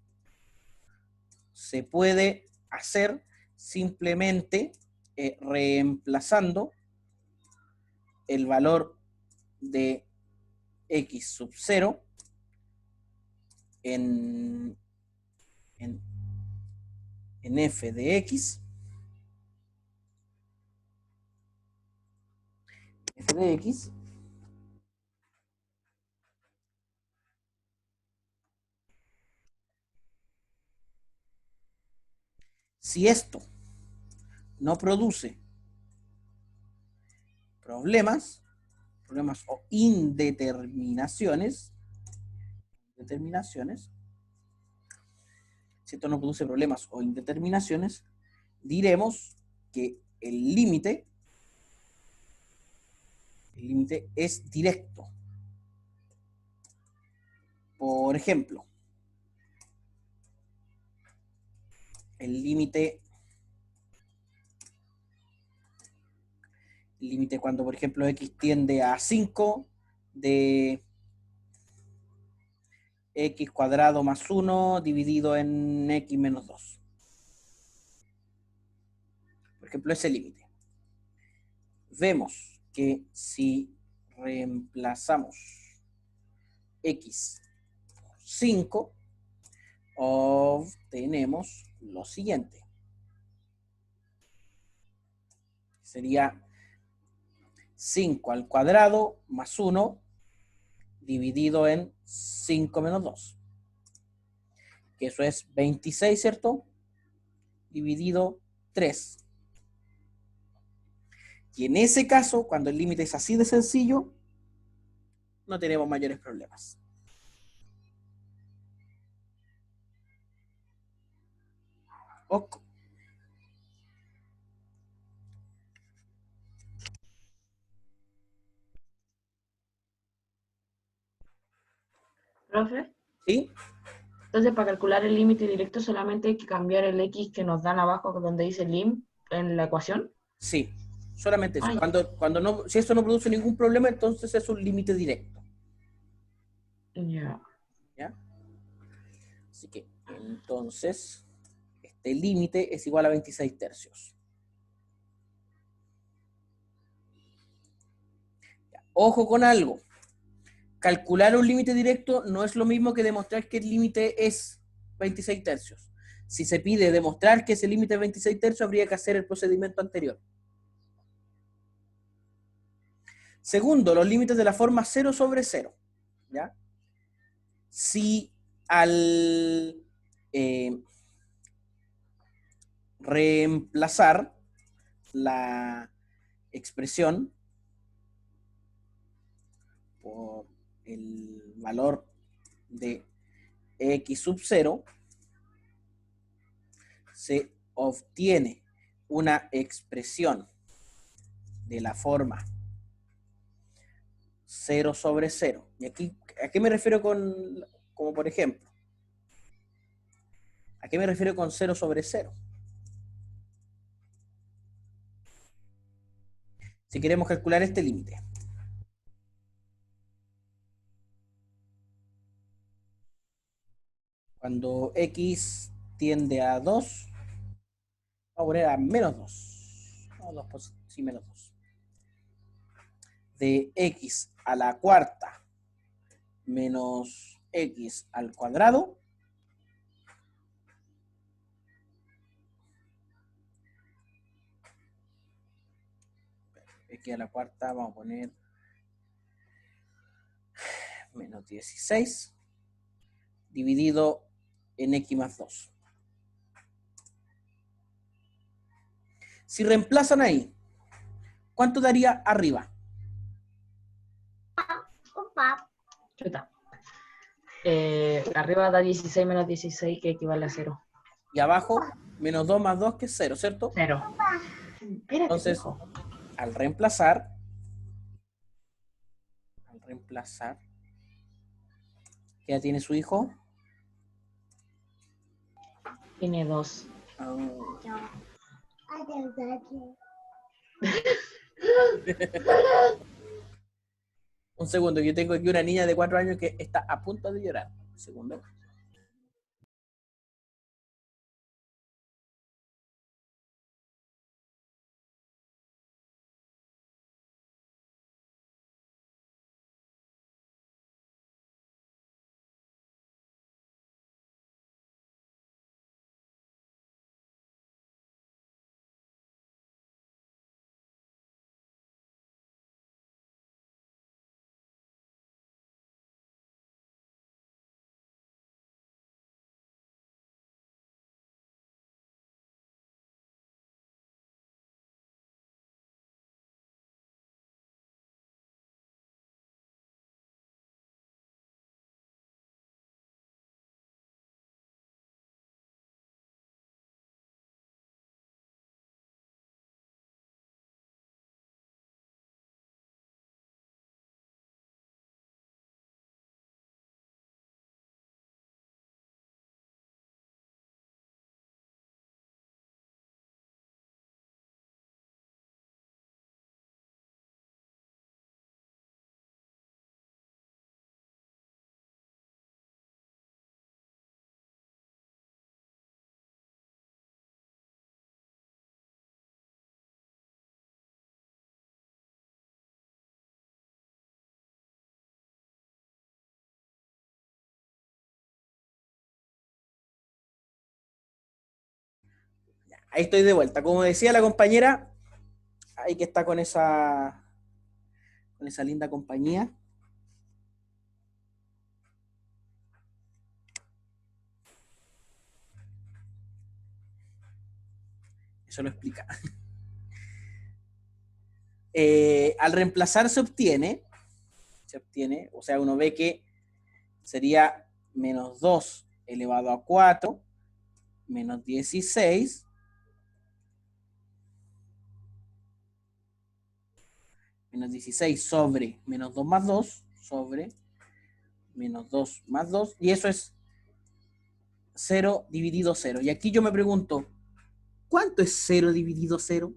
se puede hacer simplemente reemplazando el valor de x sub 0 en f de x. F de x si esto no produce problemas o indeterminaciones, si esto no produce problemas o indeterminaciones, diremos que el límite es directo. Por ejemplo, el límite cuando, por ejemplo, x tiende a 5 de x cuadrado más 1 dividido en x menos 2. Por ejemplo, ese límite. Vemos que si reemplazamos x por 5, obtenemos lo siguiente. Sería 5 al cuadrado más 1 dividido en 5 menos 2. Que eso es 26, ¿cierto? Dividido 3. Y en ese caso, cuando el límite es así de sencillo, no tenemos mayores problemas. Ok. Profe, ¿Sí? entonces para calcular el límite directo solamente hay que cambiar el x que nos dan abajo donde dice lim en la ecuación. Sí. Solamente eso. Ay, Cuando no, si eso no produce ningún problema, entonces es un límite directo. ya. ¿Ya? Así que, entonces, este límite es igual a 26 tercios. Ya. Ojo con algo. Calcular un límite directo no es lo mismo que demostrar que el límite es 26 tercios. Si se pide demostrar que ese límite es 26 tercios, habría que hacer el procedimiento anterior. Segundo, los límites de la forma 0 sobre 0. ¿Ya? Si al reemplazar la expresión por el valor de x sub 0, se obtiene una expresión de la forma 0 sobre 0. ¿Y aquí a qué me refiero como por ejemplo? ¿A qué me refiero con 0 sobre 0? Si queremos calcular este límite. Cuando x tiende a 2, vamos a poner a menos 2. No, 2 pues, sí, menos 2. De x a la cuarta menos x al cuadrado x a la cuarta, vamos a poner menos 16 dividido en x más 2. Si reemplazan ahí, ¿cuánto daría arriba? Chuta. Arriba da 16 menos 16 que equivale a 0. Y abajo, menos 2 más 2 que es 0, ¿cierto? 0. Entonces, al reemplazar, ¿qué edad tiene su hijo? Tiene 2. Oh. Un segundo, yo tengo aquí una niña de 4 años que está a punto de llorar. Un segundo. Ahí estoy de vuelta. Como decía la compañera, ahí que está con esa linda compañía. Eso lo explica. Al reemplazar se obtiene, o sea, uno ve que sería menos 2 elevado a 4 menos 16 menos 16 sobre menos 2 más 2 sobre menos 2 más 2, y eso es 0 dividido 0. Y aquí yo me pregunto, ¿cuánto es 0 dividido 0?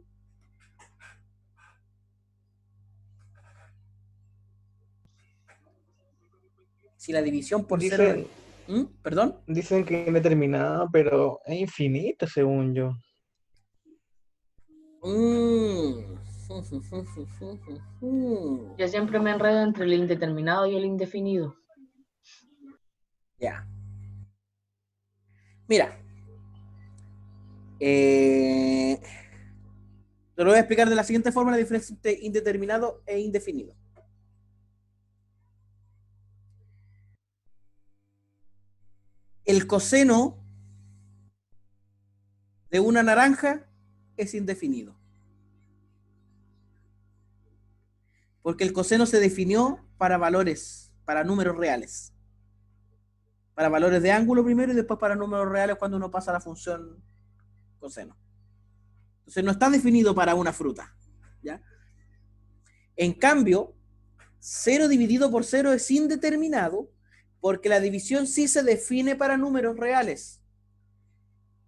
Si la división por 0... Dicen, ¿Perdón? dicen que es indeterminado, pero es infinito según yo. Yo siempre me enredo entre el indeterminado y el indefinido. Ya. Mira. Te lo voy a explicar de la siguiente forma la diferencia entre indeterminado e indefinido. El coseno de una naranja es indefinido. Porque el coseno se definió para valores, para números reales. Para valores de ángulo primero y después para números reales cuando uno pasa a la función coseno. Entonces no está definido para una fruta. ¿Ya? En cambio, 0 dividido por 0 es indeterminado porque la división sí se define para números reales.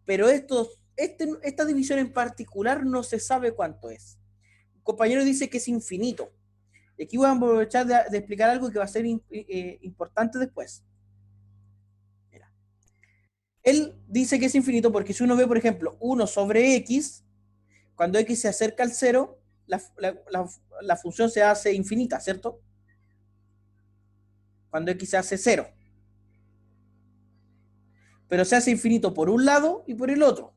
Pero esta división en particular no se sabe cuánto es. Un compañero dice que es infinito. Y aquí voy a aprovechar de explicar algo que va a ser importante después. Mira. Él dice que es infinito porque si uno ve, por ejemplo, 1 sobre x, cuando x se acerca al 0, la función se hace infinita, ¿cierto? Cuando x se hace 0. Pero se hace infinito por un lado y por el otro.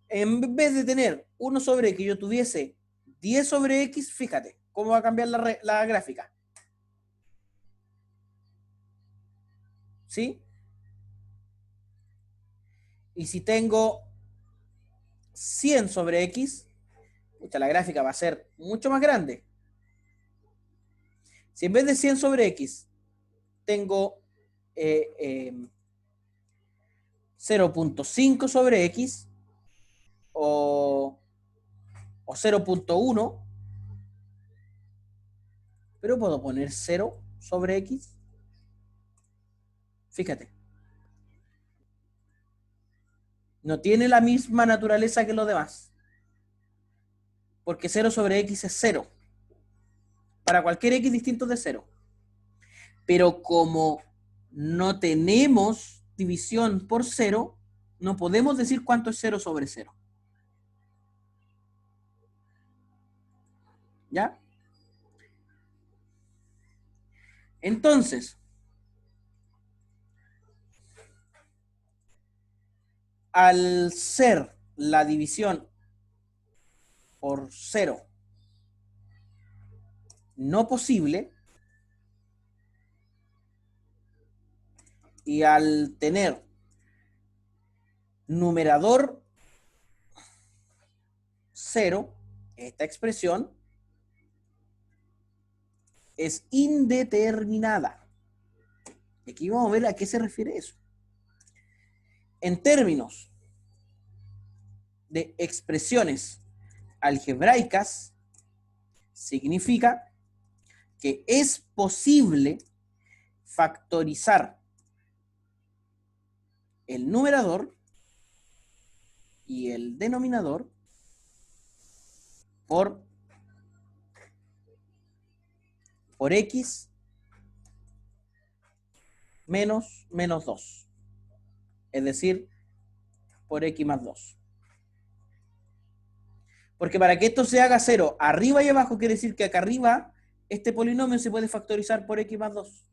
En vez de tener 1 sobre x, yo tuviese 10 sobre x, fíjate cómo va a cambiar la gráfica. ¿Sí? Y si tengo 100 sobre x, la gráfica va a ser mucho más grande. Si en vez de 100 sobre x tengo 0.5 sobre x o 0.1, pero puedo poner 0 sobre x. Fíjate. No tiene la misma naturaleza que los demás. Porque 0 sobre x es 0. Para cualquier x distinto de 0. Pero como no tenemos división por 0, no podemos decir cuánto es 0 sobre 0. ¿Ya? Entonces, al ser la división por 0 no posible, y al tener numerador 0, esta expresión es indeterminada. Aquí vamos a ver a qué se refiere eso. En términos de expresiones algebraicas, significa que es posible factorizar el numerador y el denominador por x menos 2. Es decir, por x más 2. Porque para que esto se haga 0 arriba y abajo, quiere decir que acá arriba este polinomio se puede factorizar por x más 2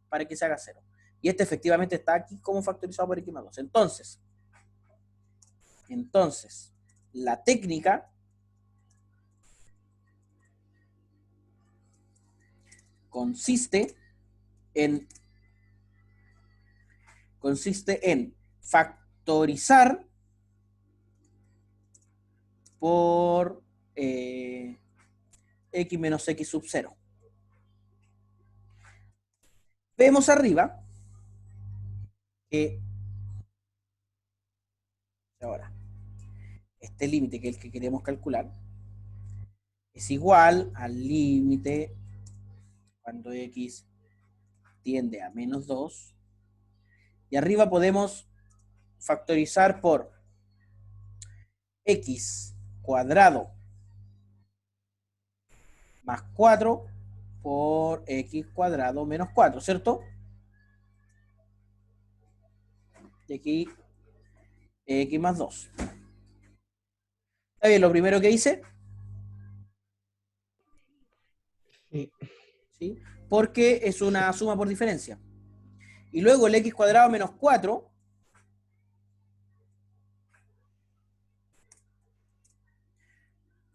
para que se haga 0. Y este efectivamente está aquí como factorizado por x más 2. Entonces, la técnica consiste en factorizar por x menos x sub 0. Vemos arriba que ahora este límite, que es el que queremos calcular, es igual al límite cuando x tiende a menos 2. Y arriba podemos factorizar por x cuadrado más 4 por x cuadrado menos 4, ¿cierto? Y aquí x más 2. ¿Está bien lo primero que hice? Sí. ¿Sí? Porque es una suma por diferencia. Y luego el x cuadrado menos 4,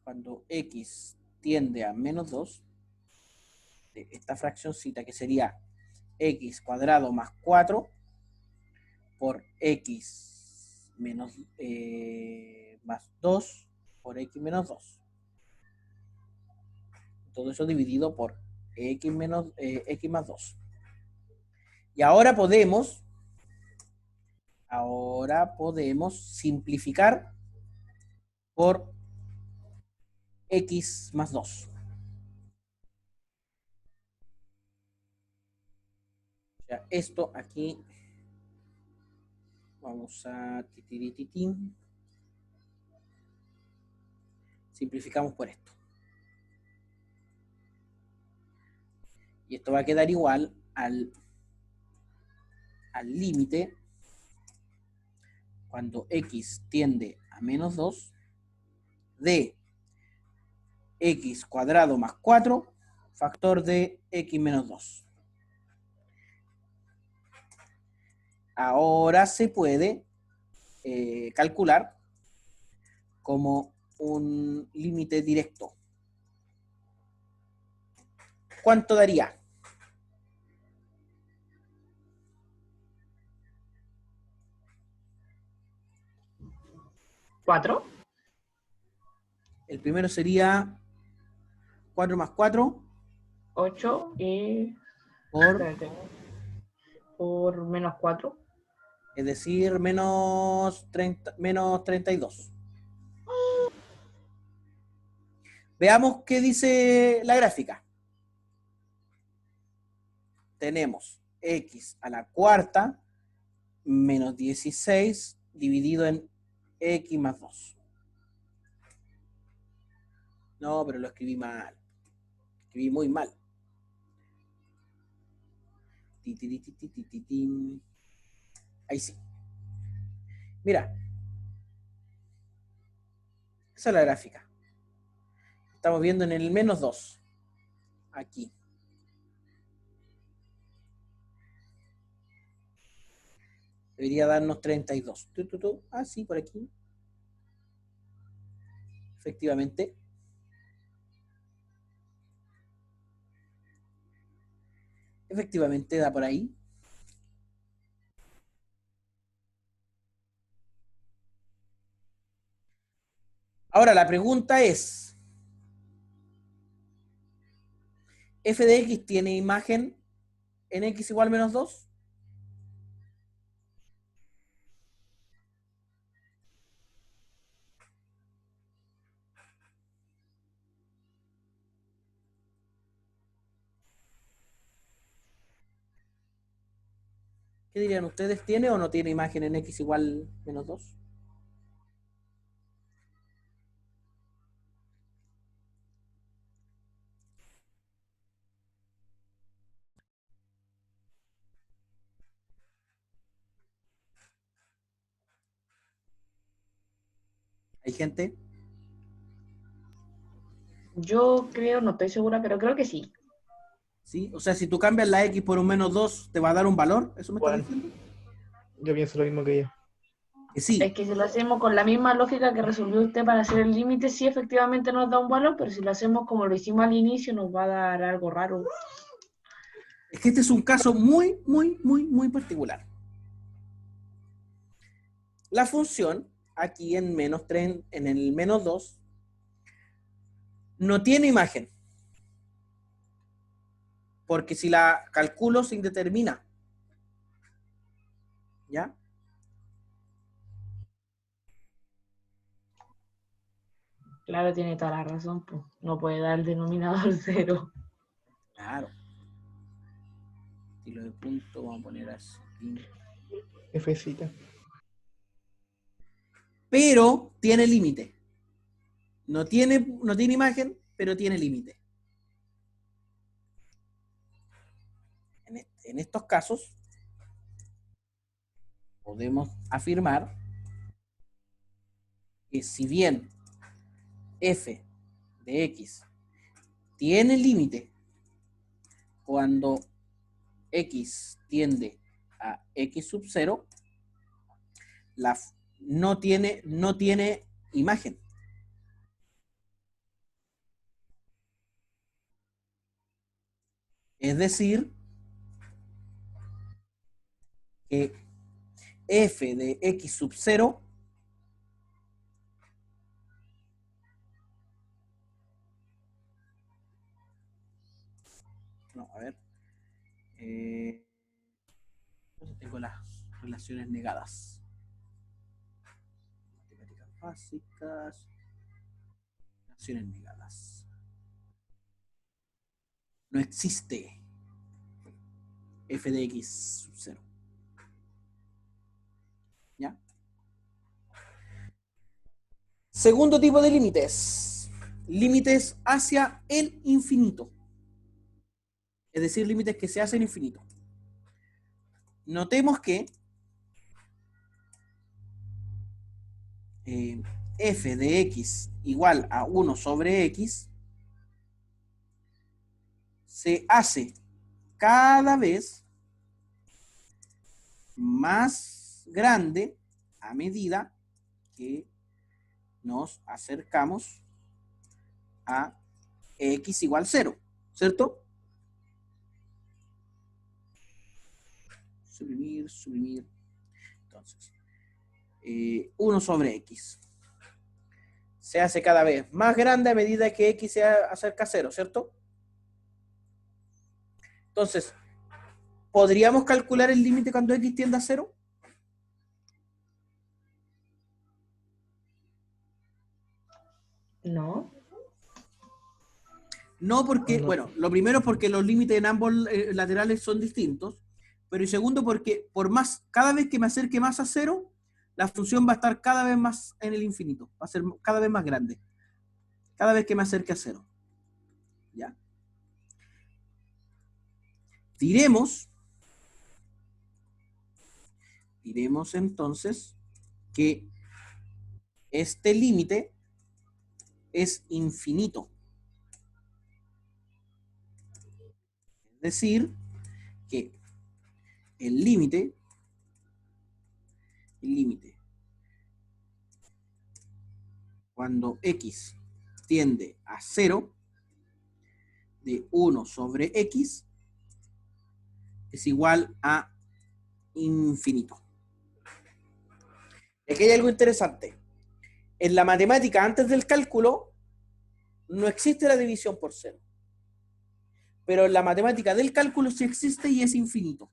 cuando x tiende a menos 2, de esta fraccioncita que sería x cuadrado más 4 por x menos más 2 por x menos 2. Todo eso dividido por x más 2. Y ahora podemos simplificar por x más 2. O sea, esto aquí vamos a titirititín. Simplificamos por esto. Y esto va a quedar igual al límite cuando x tiende a menos 2 de x cuadrado más 4 factor de x menos 2. Ahora se puede calcular como un límite directo. ¿Cuánto daría? ¿4? El primero sería 4 más 4 8 y... por, espérate, por menos 4. es decir, menos 32. Veamos qué dice la gráfica. Tenemos x a la cuarta menos 16 dividido en x más 2. No, pero lo escribí mal. Escribí muy mal. Ahí sí. Mira. Esa es la gráfica. Estamos viendo en el menos 2. Aquí. Debería darnos 32. Ah, sí, por aquí. Efectivamente. Efectivamente da por ahí. Ahora la pregunta es, ¿f de x tiene imagen en x igual menos 2? ¿Qué dirían ustedes? ¿Tiene o no tiene imagen en x igual menos 2? ¿Hay gente? Yo creo, no estoy segura, pero creo que sí. ¿Sí? O sea, si tú cambias la x por un menos 2, ¿te va a dar un valor? ¿Eso me estás Bueno, diciendo? yo pienso lo mismo que ella. Que sí. Es que si lo hacemos con la misma lógica que resolvió usted para hacer el límite, sí efectivamente nos da un valor, pero si lo hacemos como lo hicimos al inicio, nos va a dar algo raro. Es que este es un caso muy, muy, muy, muy particular. La función, aquí en menos 3, en el menos 2, no tiene imagen. Porque si la calculo se indetermina. ¿Ya? Claro, tiene toda la razón, pues. No puede dar el denominador 0. Claro. Estilo de punto, vamos a poner así. Fcita. Pero tiene límite. No tiene imagen, pero tiene límite. En estos casos, podemos afirmar que si bien f de x tiene límite cuando x tiende a x sub 0, no tiene imagen. Es decir, que f de x sub 0 no, a ver, tengo las relaciones negadas. Matemáticas básicas, relaciones negadas. No existe f de x sub 0. ¿Ya? Segundo tipo de límites. Límites hacia el infinito. Es decir, límites que se hacen infinito. Notemos que f de x igual a 1 sobre x se hace cada vez más grande a medida que nos acercamos a x igual 0, ¿cierto? Suprimir. Entonces, 1 sobre x se hace cada vez más grande a medida que x se acerca a 0, ¿cierto? Entonces, ¿podríamos calcular el límite cuando x tiende a 0? No. No, porque, No. bueno, lo primero es porque los límites en ambos laterales son distintos, pero y segundo porque cada vez que me acerque más a 0, la función va a estar cada vez más en el infinito, va a ser cada vez más grande, cada vez que me acerque a 0. ¿Ya? Diremos entonces que este límite es infinito. Es decir, que el límite cuando x tiende a 0 de 1 sobre x es igual a infinito. Aquí hay algo interesante. En la matemática, antes del cálculo, no existe la división por 0. Pero en la matemática del cálculo sí existe y es infinito.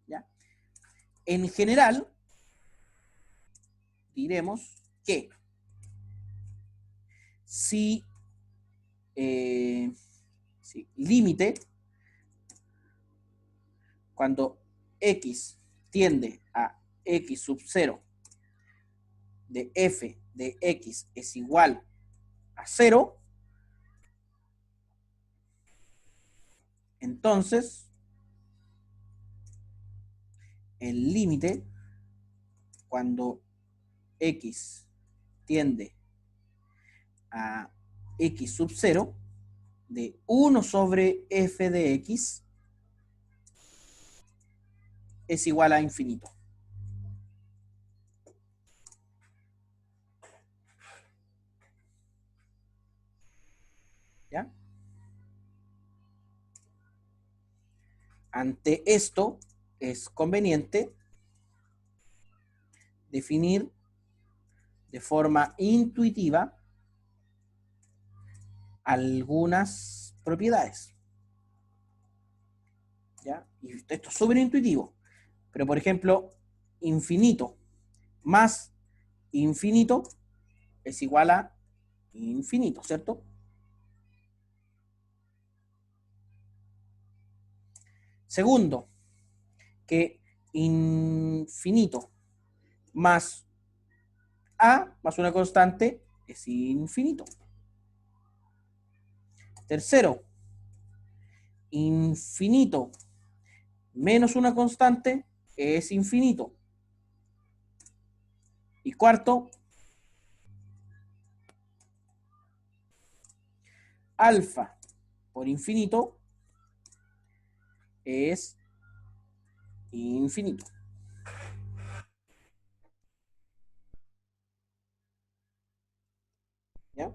¿Ya? En general, diremos que si límite, cuando x tiende a x sub 0 de f de x es igual a 0, entonces el límite cuando x tiende a x sub 0 de 1 sobre f de x es igual a infinito. ¿Ya? Ante esto es conveniente definir de forma intuitiva algunas propiedades. ¿Ya? Y esto es súper intuitivo. Pero, por ejemplo, infinito más infinito es igual a infinito, ¿cierto? Segundo, que infinito más a más una constante es infinito. Tercero, infinito menos una constante es infinito. Y cuarto, alfa por infinito es infinito. ¿Ya?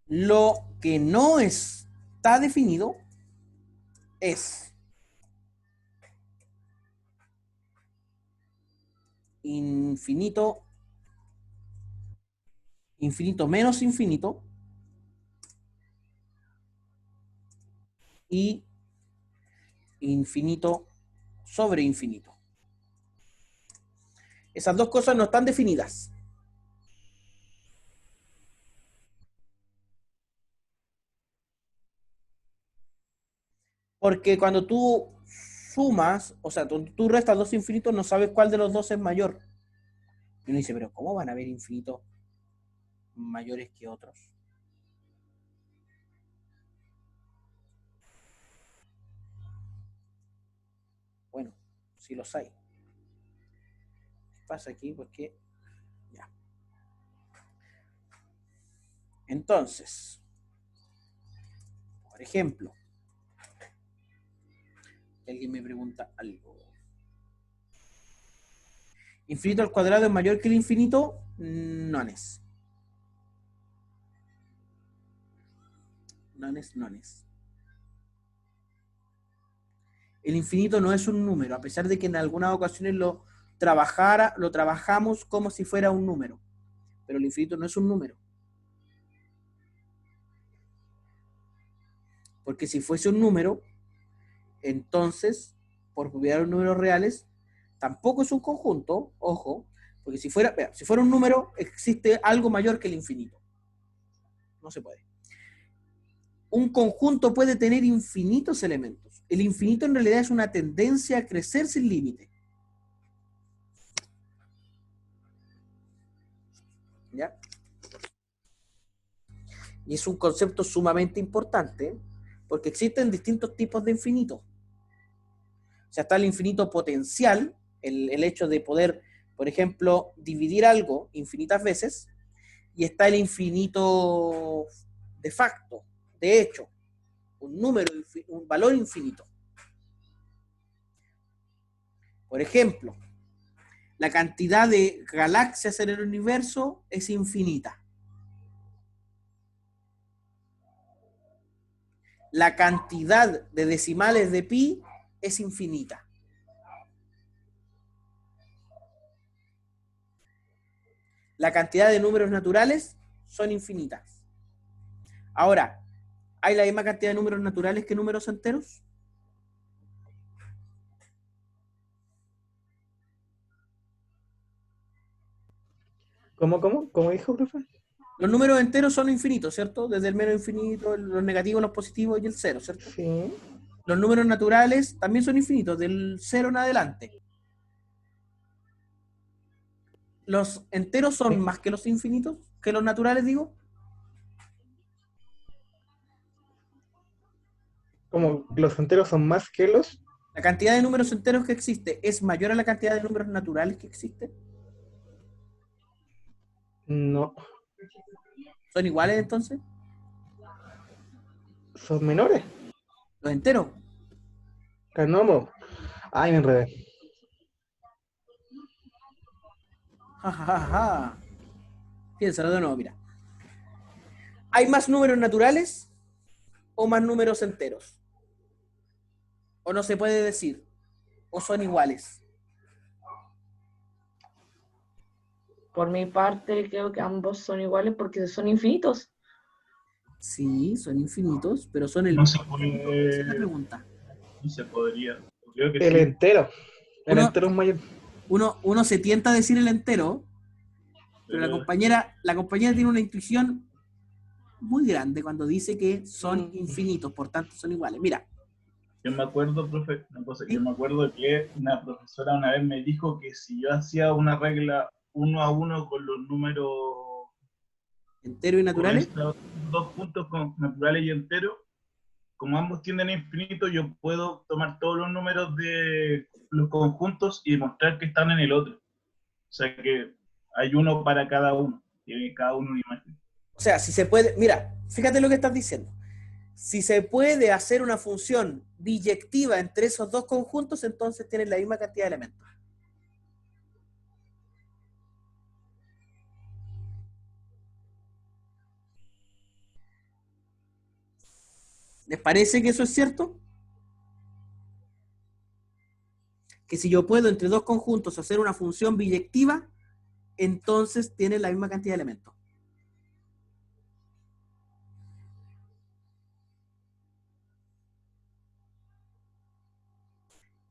Lo que no está definido es infinito, infinito menos infinito y infinito sobre infinito. Esas dos cosas no están definidas. Porque cuando tú sumas, o sea, tú restas dos infinitos, no sabes cuál de los dos es mayor. Y uno dice, pero ¿cómo van a haber infinitos mayores que otros? Bueno, sí los hay. ¿Qué pasa aquí? Porque, ya. Entonces, por ejemplo, alguien me pregunta algo. ¿Infinito al cuadrado es mayor que el infinito? No es. No es. El infinito no es un número, a pesar de que en algunas ocasiones lo trabajamos como si fuera un número. Pero el infinito no es un número. Porque si fuese un número, entonces, por propiedad de los números reales, tampoco es un conjunto, ojo, porque si fuera un número, existe algo mayor que el infinito. No se puede. Un conjunto puede tener infinitos elementos. El infinito en realidad es una tendencia a crecer sin límite. ¿Ya? Y es un concepto sumamente importante porque existen distintos tipos de infinito. O sea, está el infinito potencial, el hecho de poder, por ejemplo, dividir algo infinitas veces, y está el infinito de facto, de hecho, un valor infinito. Por ejemplo, la cantidad de galaxias en el universo es infinita. La cantidad de decimales de pi es infinita. La cantidad de números naturales son infinitas. Ahora, ¿hay la misma cantidad de números naturales que números enteros? ¿Cómo dijo, profe? Los números enteros son infinitos, ¿cierto? Desde el menos infinito, los negativos, los positivos y el cero, ¿cierto? Sí. Los números naturales también son infinitos, del cero en adelante. ¿Los enteros son más que los infinitos? ¿Que los naturales, digo? ¿Cómo los enteros son más que los? ¿La cantidad de números enteros que existe es mayor a la cantidad de números naturales que existe? No. ¿Son iguales entonces? ¿Son menores? ¿Los enteros? Canomo. Ay, me enredé. Ja, ja, ja, ja. Piénsalo de nuevo, mira. ¿Hay más números naturales o más números enteros? ¿O no se puede decir? ¿O son iguales? Por mi parte, creo que ambos son iguales porque son infinitos. Sí, son infinitos, pero son el No se mismo conjunto. Esa es la puede, pregunta. no se podría. Creo que El sí. entero. El Uno, entero es mayor. uno se tienta a decir el entero, pero Pero la compañera tiene una intuición muy grande cuando dice que son Mm. infinitos, por tanto son iguales. Mira, yo me acuerdo, profe, una cosa, yo ¿sí? me acuerdo que una profesora una vez me dijo que si yo hacía una regla 1 a 1 con los números, Entero y con naturales. estos dos puntos con naturales y enteros, como ambos tienden a infinito, yo puedo tomar todos los números de los conjuntos y demostrar que están en el otro. O sea que hay uno para cada uno, tiene cada uno una imagen. O sea, si se puede, mira, fíjate lo que estás diciendo. Si se puede hacer una función biyectiva entre esos dos conjuntos, entonces tienen la misma cantidad de elementos. ¿Les parece que eso es cierto? Que si yo puedo entre dos conjuntos hacer una función biyectiva, entonces tienen la misma cantidad de elementos.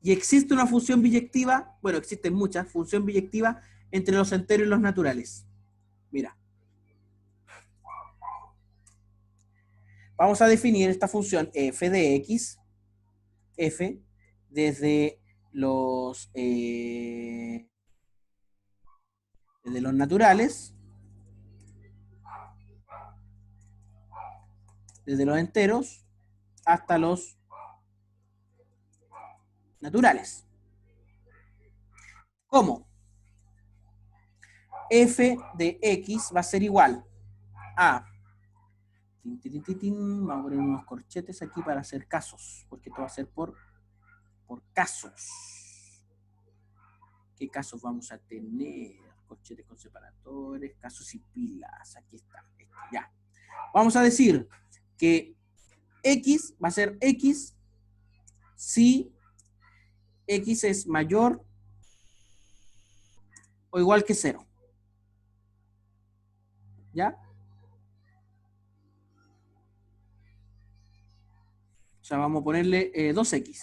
Y existe una función biyectiva, bueno, existen muchas, función biyectiva entre los enteros y los naturales. Mira. Vamos a definir esta función f de x, f, desde los naturales, desde los enteros, hasta los naturales. ¿Cómo? F de x va a ser igual a... Vamos a poner unos corchetes aquí para hacer casos, porque esto va a ser por casos. ¿Qué casos vamos a tener? Corchetes con separadores, casos y pilas. Aquí está. Ya. Vamos a decir que x va a ser x si x es mayor o igual que 0. ¿Ya? O sea, vamos a ponerle 2x.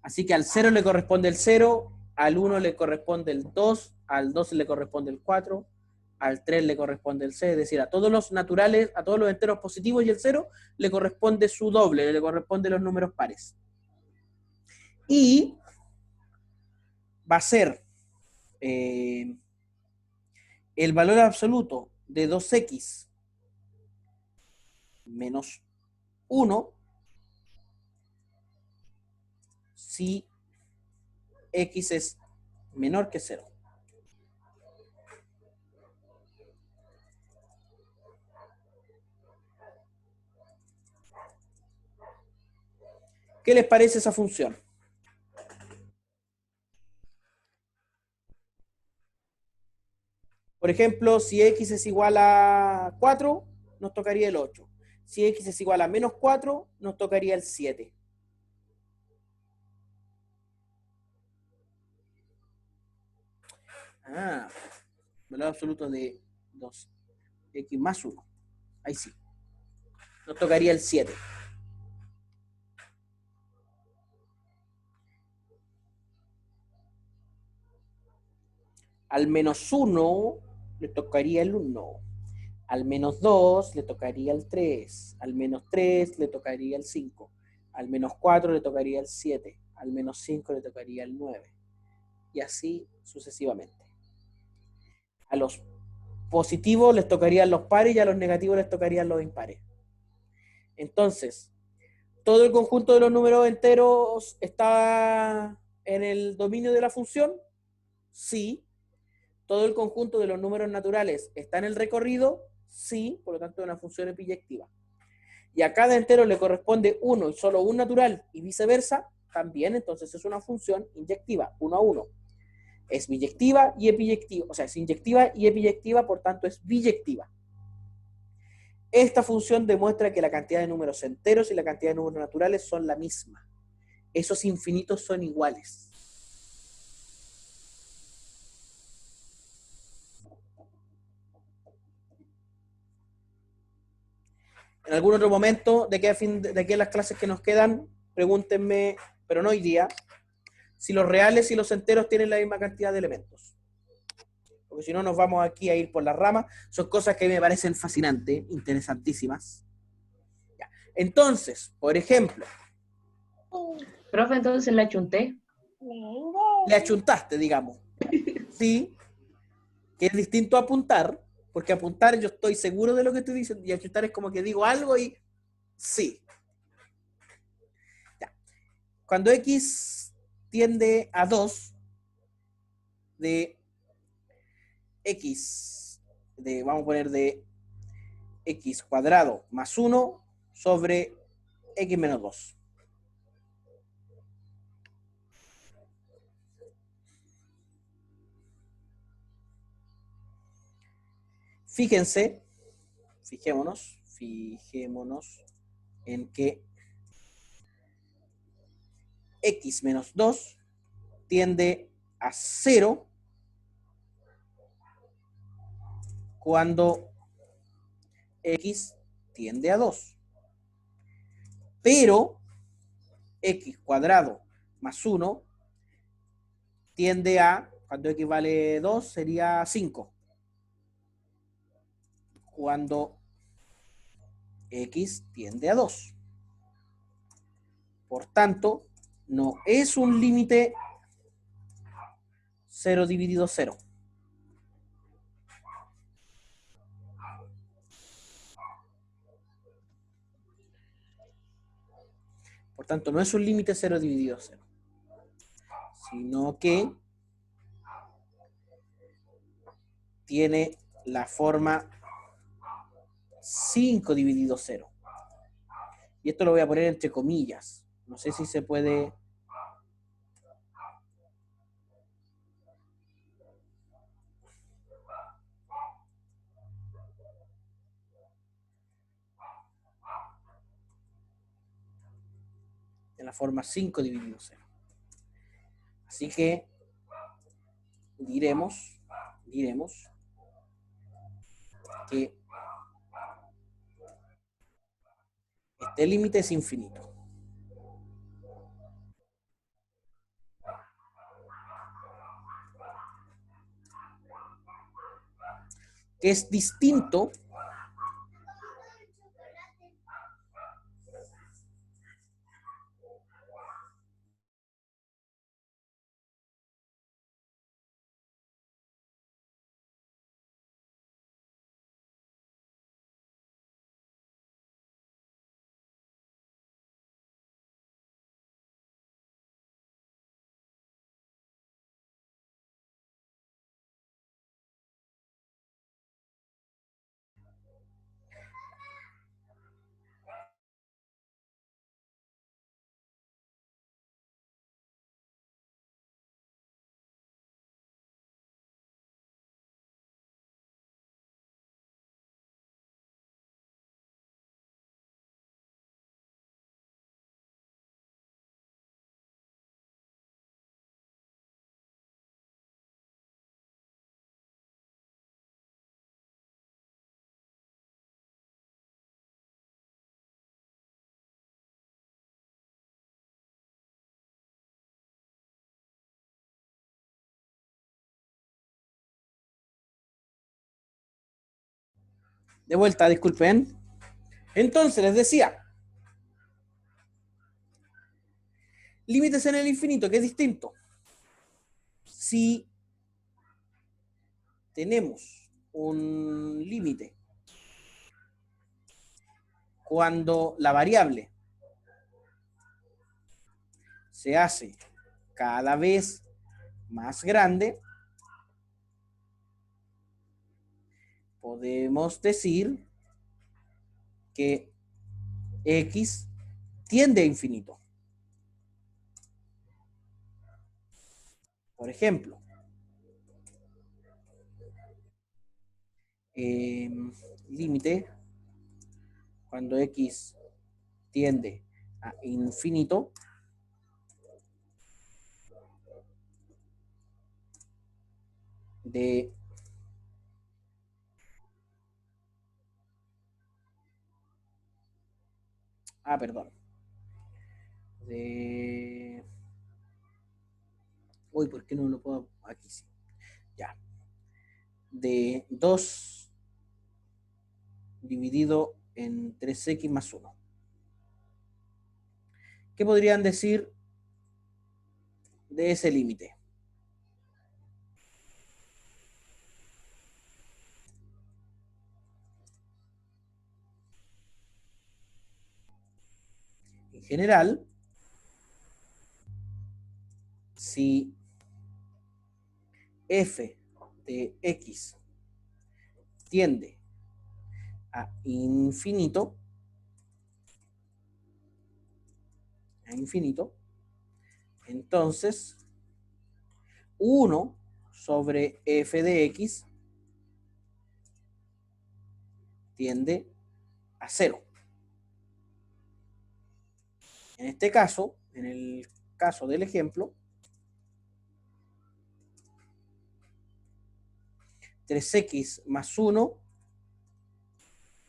Así que al 0 le corresponde el 0, al 1 le corresponde el 2, al 2 le corresponde el 4, al 3 le corresponde el 6, es decir, a todos los naturales, a todos los enteros positivos y el 0 le corresponde su doble, le corresponde los números pares. Y va a ser el valor absoluto de 2x menos 1 si x es menor que 0. ¿Qué les parece esa función? Por ejemplo, si x es igual a 4, nos tocaría el 8. Si x es igual a menos 4, nos tocaría el 7. Ah, valor absoluto de 2x más 1. Ahí sí. Nos tocaría el 7. Al menos 1 le tocaría el 1. Al menos 2 le tocaría el 3. Al menos 3 le tocaría el 5. Al menos 4 le tocaría el 7. Al menos 5 le tocaría el 9. Y así sucesivamente. A los positivos les tocarían los pares y a los negativos les tocarían los impares. Entonces, ¿todo el conjunto de los números enteros está en el dominio de la función? Sí. ¿Todo el conjunto de los números naturales está en el recorrido? Sí, por lo tanto es una función es biyectiva. Y a cada entero le corresponde uno y solo un natural y viceversa, también entonces es una función inyectiva, 1 a 1. Es biyectiva y epiyectiva, o sea, es inyectiva y epiyectiva, por tanto es biyectiva. Esta función demuestra que la cantidad de números enteros y la cantidad de números naturales son la misma. Esos infinitos son iguales. En algún otro momento, de aquí a las clases que nos quedan, pregúntenme, pero no hoy día, si los reales y los enteros tienen la misma cantidad de elementos. Porque si no nos vamos aquí a ir por las ramas. Son cosas que me parecen fascinantes, interesantísimas. Ya. Entonces, por ejemplo, Profe, entonces la chunté. le achuntaste, digamos. Sí, que es distinto a apuntar, porque apuntar yo estoy seguro de lo que estoy diciendo, y achuntar es como que digo algo y sí. Ya. Cuando x tiende a 2, de x, vamos a poner de x cuadrado más 1 sobre x menos 2. Fíjense, fijémonos en que x menos 2 tiende a 0 cuando x tiende a 2. Pero x cuadrado más 1 tiende a, cuando x vale 2, sería 5. Cuando x tiende a 2. Por tanto, no es un límite 0 dividido 0. Por tanto, no es un límite 0 dividido 0. Sino que tiene la forma 5 dividido 0. Y esto lo voy a poner entre comillas. No sé si se puede. En la forma 5 dividido 0. Así que diremos que este límite es infinito. Que es distinto de vuelta, disculpen. Entonces les decía, límites en el infinito, que es distinto. Si tenemos un límite cuando la variable se hace cada vez más grande, podemos decir que x tiende a infinito. Por ejemplo, límite cuando x tiende a infinito de Perdón. De... Uy, ¿por qué no lo puedo? Aquí sí. Ya. De 2 dividido en 3x más 1. ¿Qué podrían decir de ese límite? En general, si f de x tiende a infinito, entonces 1 sobre f de x tiende a 0. En este caso, en el caso del ejemplo, 3x más 1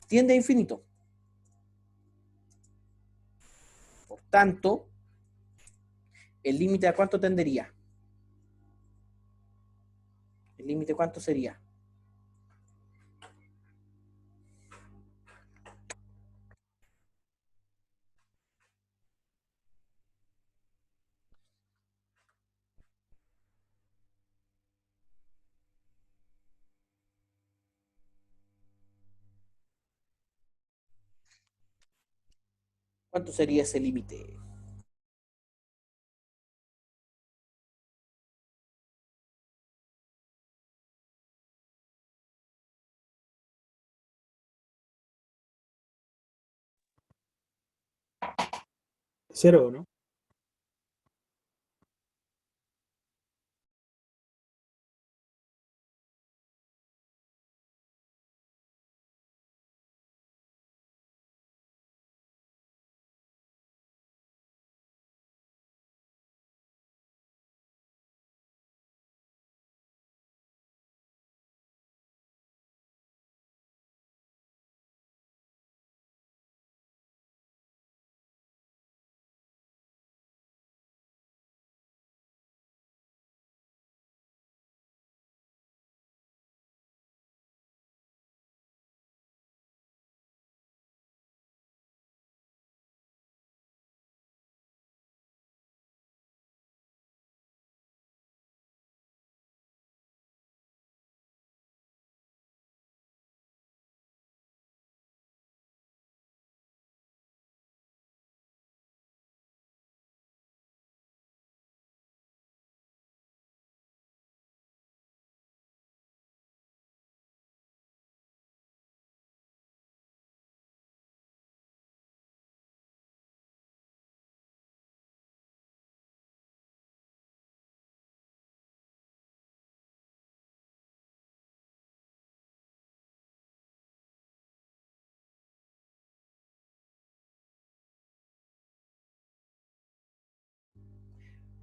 tiende a infinito. Por tanto, ¿el límite a cuánto tendería? ¿El límite cuánto sería? ¿Cuánto sería ese límite? Cero, ¿no?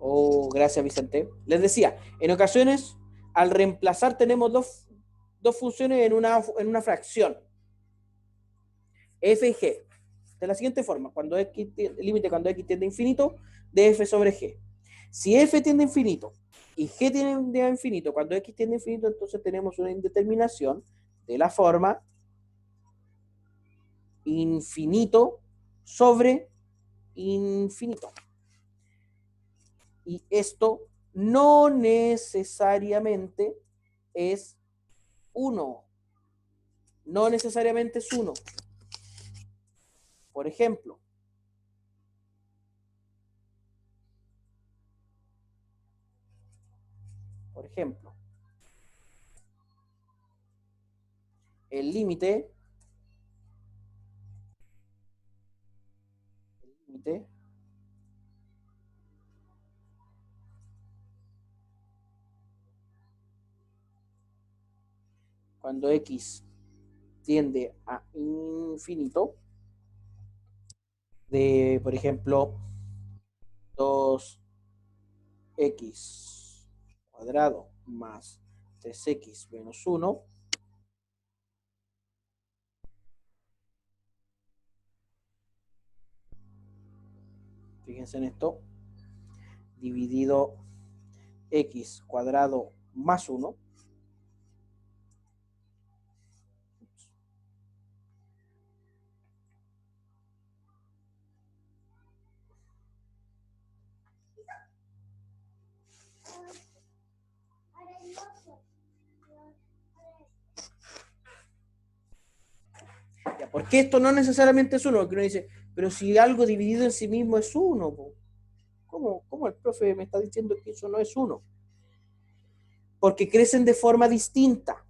Oh, gracias, Vicente. Les decía, en ocasiones, al reemplazar tenemos dos funciones en una fracción. F y G. De la siguiente forma, cuando x, el límite cuando x tiende a infinito, de f sobre g. Si f tiende a infinito y g tiende a infinito, cuando x tiende a infinito, entonces tenemos una indeterminación de la forma infinito sobre infinito. Y esto no necesariamente es 1. No necesariamente es 1. Por ejemplo, el límite cuando x tiende a infinito de, por ejemplo, 2x cuadrado más 3x menos 1 Fíjense en esto. Dividido x cuadrado más 1. Ya, ¿por qué esto no necesariamente es 1? Porque uno dice, pero si algo dividido en sí mismo es 1, ¿cómo el profe me está diciendo que eso no es 1? Porque crecen de forma distinta.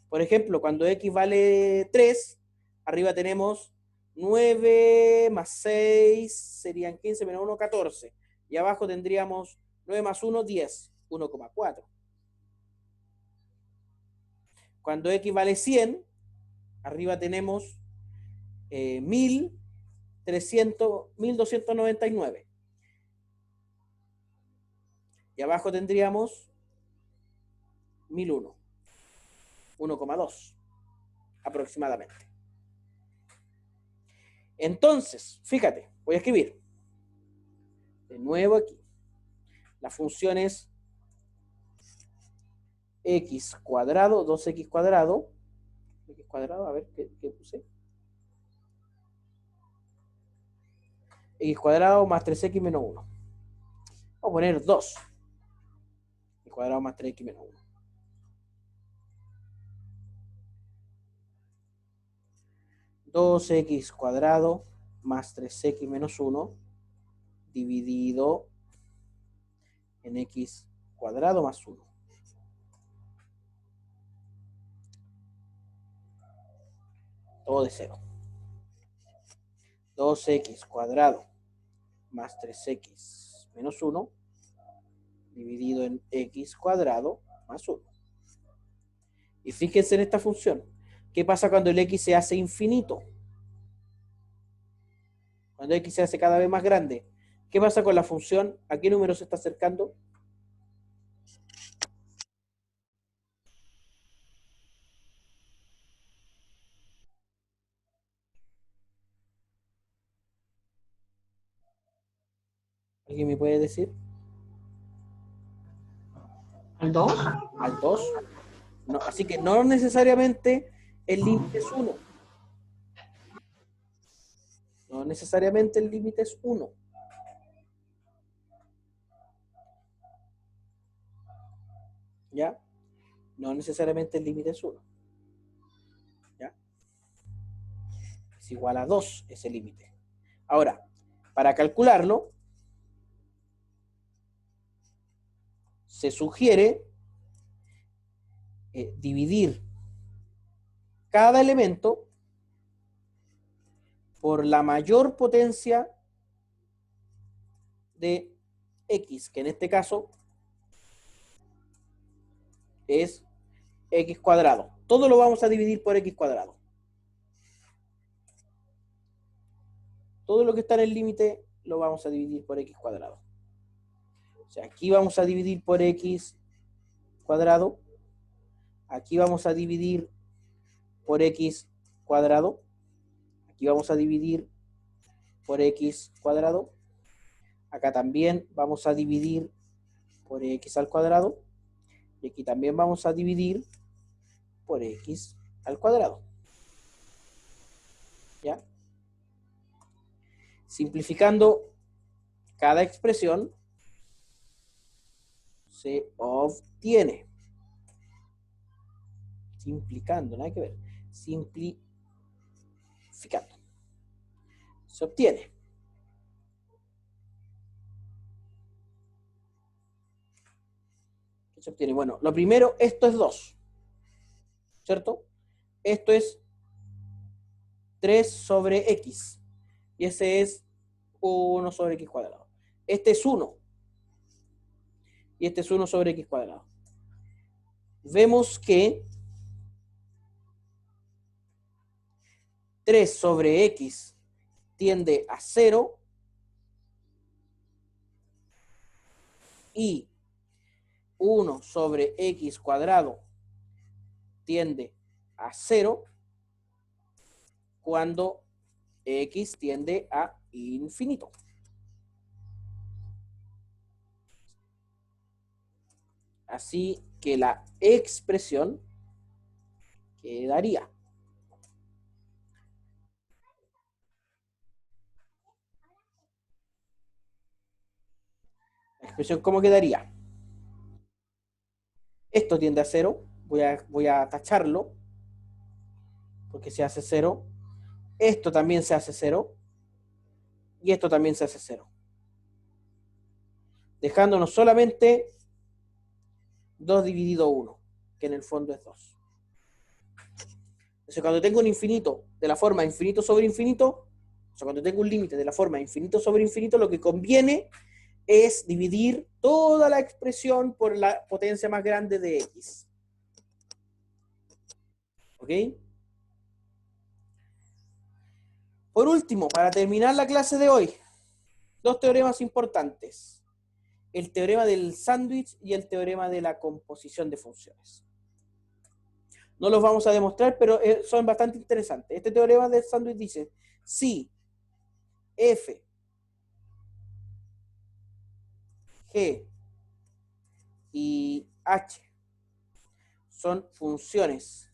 Por ejemplo, cuando x vale 3, arriba tenemos 9 más 6, serían 15 menos 1, 14. Y abajo tendríamos 9 más 1, 10, 1,4. Cuando x vale 100, arriba tenemos 1299. Y abajo tendríamos 1001, 1,2 aproximadamente. Entonces, fíjate, voy a escribir de nuevo aquí. La función es x cuadrado, 2x cuadrado, a ver, ¿qué puse? X cuadrado más 3x menos 1. Vamos a poner 2. X cuadrado más 3x menos 1. 2x cuadrado más 3x menos 1 dividido en x cuadrado más 1. Todo de 0. 2x cuadrado más 3x menos 1 dividido en x cuadrado más 1. Y fíjense en esta función. ¿Qué pasa cuando el x se hace infinito? Cuando x se hace cada vez más grande. ¿Qué pasa con la función? ¿A qué número se está acercando? ¿Alguien me puede decir? ¿Al 2? Al 2. No, así que no necesariamente el límite es 1. No necesariamente el límite es 1. ¿Ya? No necesariamente el límite es 1. ¿Ya? Es igual a 2 ese límite. Ahora, para calcularlo, se sugiere dividir cada elemento por la mayor potencia de x, que en este caso es x cuadrado. Todo lo vamos a dividir por x cuadrado. Todo lo que está en el límite lo vamos a dividir por x cuadrado. O sea, aquí vamos a dividir por x cuadrado. Aquí vamos a dividir por x cuadrado. Aquí vamos a dividir por x cuadrado. Acá también vamos a dividir por x al cuadrado. Y aquí también vamos a dividir por x al cuadrado. ¿Ya? Simplificando cada expresión, se obtiene. Simplicando, nada que ver. Simplificando. Se obtiene. ¿Qué se obtiene? Bueno, lo primero, esto es 2. ¿Cierto? Esto es 3 sobre x. Y ese es 1 sobre x cuadrado. Este es 1. Y este es 1 sobre x cuadrado. Vemos que 3 sobre x tiende a 0 y 1 sobre x cuadrado tiende a 0 cuando x tiende a infinito. Así que la expresión quedaría. La expresión, ¿cómo quedaría? Esto tiende a 0. Voy a tacharlo, porque se hace 0. Esto también se hace 0. Y esto también se hace 0. Dejándonos solamente 2 dividido 1, que en el fondo es 2. Entonces, cuando tengo un infinito de la forma infinito sobre infinito, o sea, cuando tengo un límite de la forma infinito sobre infinito, lo que conviene es dividir toda la expresión por la potencia más grande de x. ¿Ok? Por último, para terminar la clase de hoy, 2 teoremas importantes. El teorema del sándwich y el teorema de la composición de funciones. No los vamos a demostrar, pero son bastante interesantes. Este teorema del sándwich dice, si f, g y h son funciones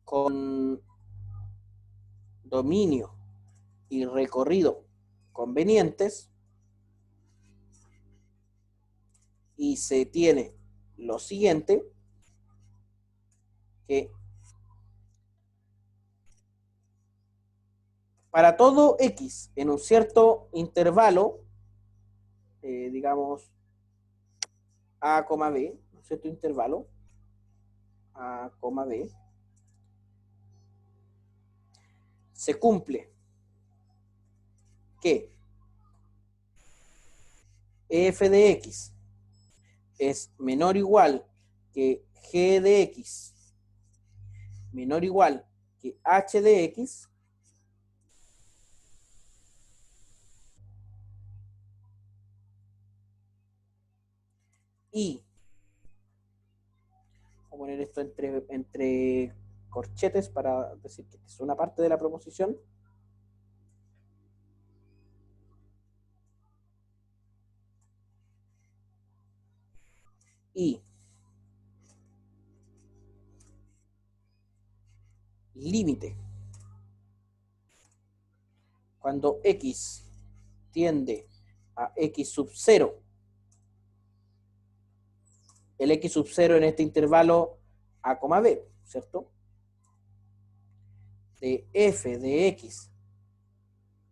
con dominio y recorrido convenientes, y se tiene lo siguiente, que para todo x en un cierto intervalo, digamos a, b, un cierto intervalo, a, b, se cumple que f de x es menor o igual que g de x, menor o igual que h de x, y voy a poner esto entre corchetes para decir que es una parte de la proposición, y límite cuando x tiende a x sub 0, el x sub 0 en este intervalo a, b, ¿cierto? De f de x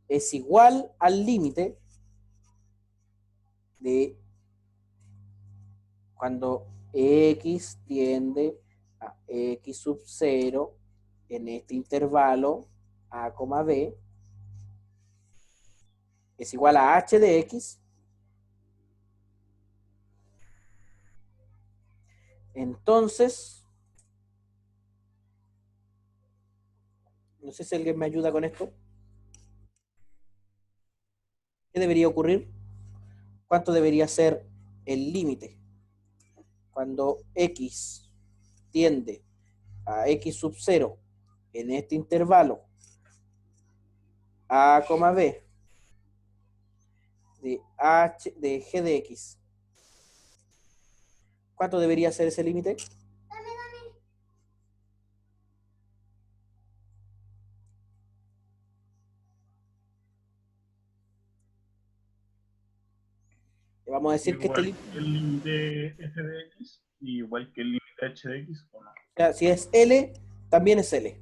es igual al límite de cuando x tiende a x sub 0 en este intervalo a, b es igual a h de x, entonces, no sé si alguien me ayuda con esto. ¿Qué debería ocurrir? ¿Cuánto debería ser el límite cuando x tiende a x sub 0 en este intervalo a, b de g de x? ¿Cuánto debería ser ese límite? Vamos a decir que este Igual límite, que el límite f de x, igual que el límite h de x, ¿o no? si es L, también es L.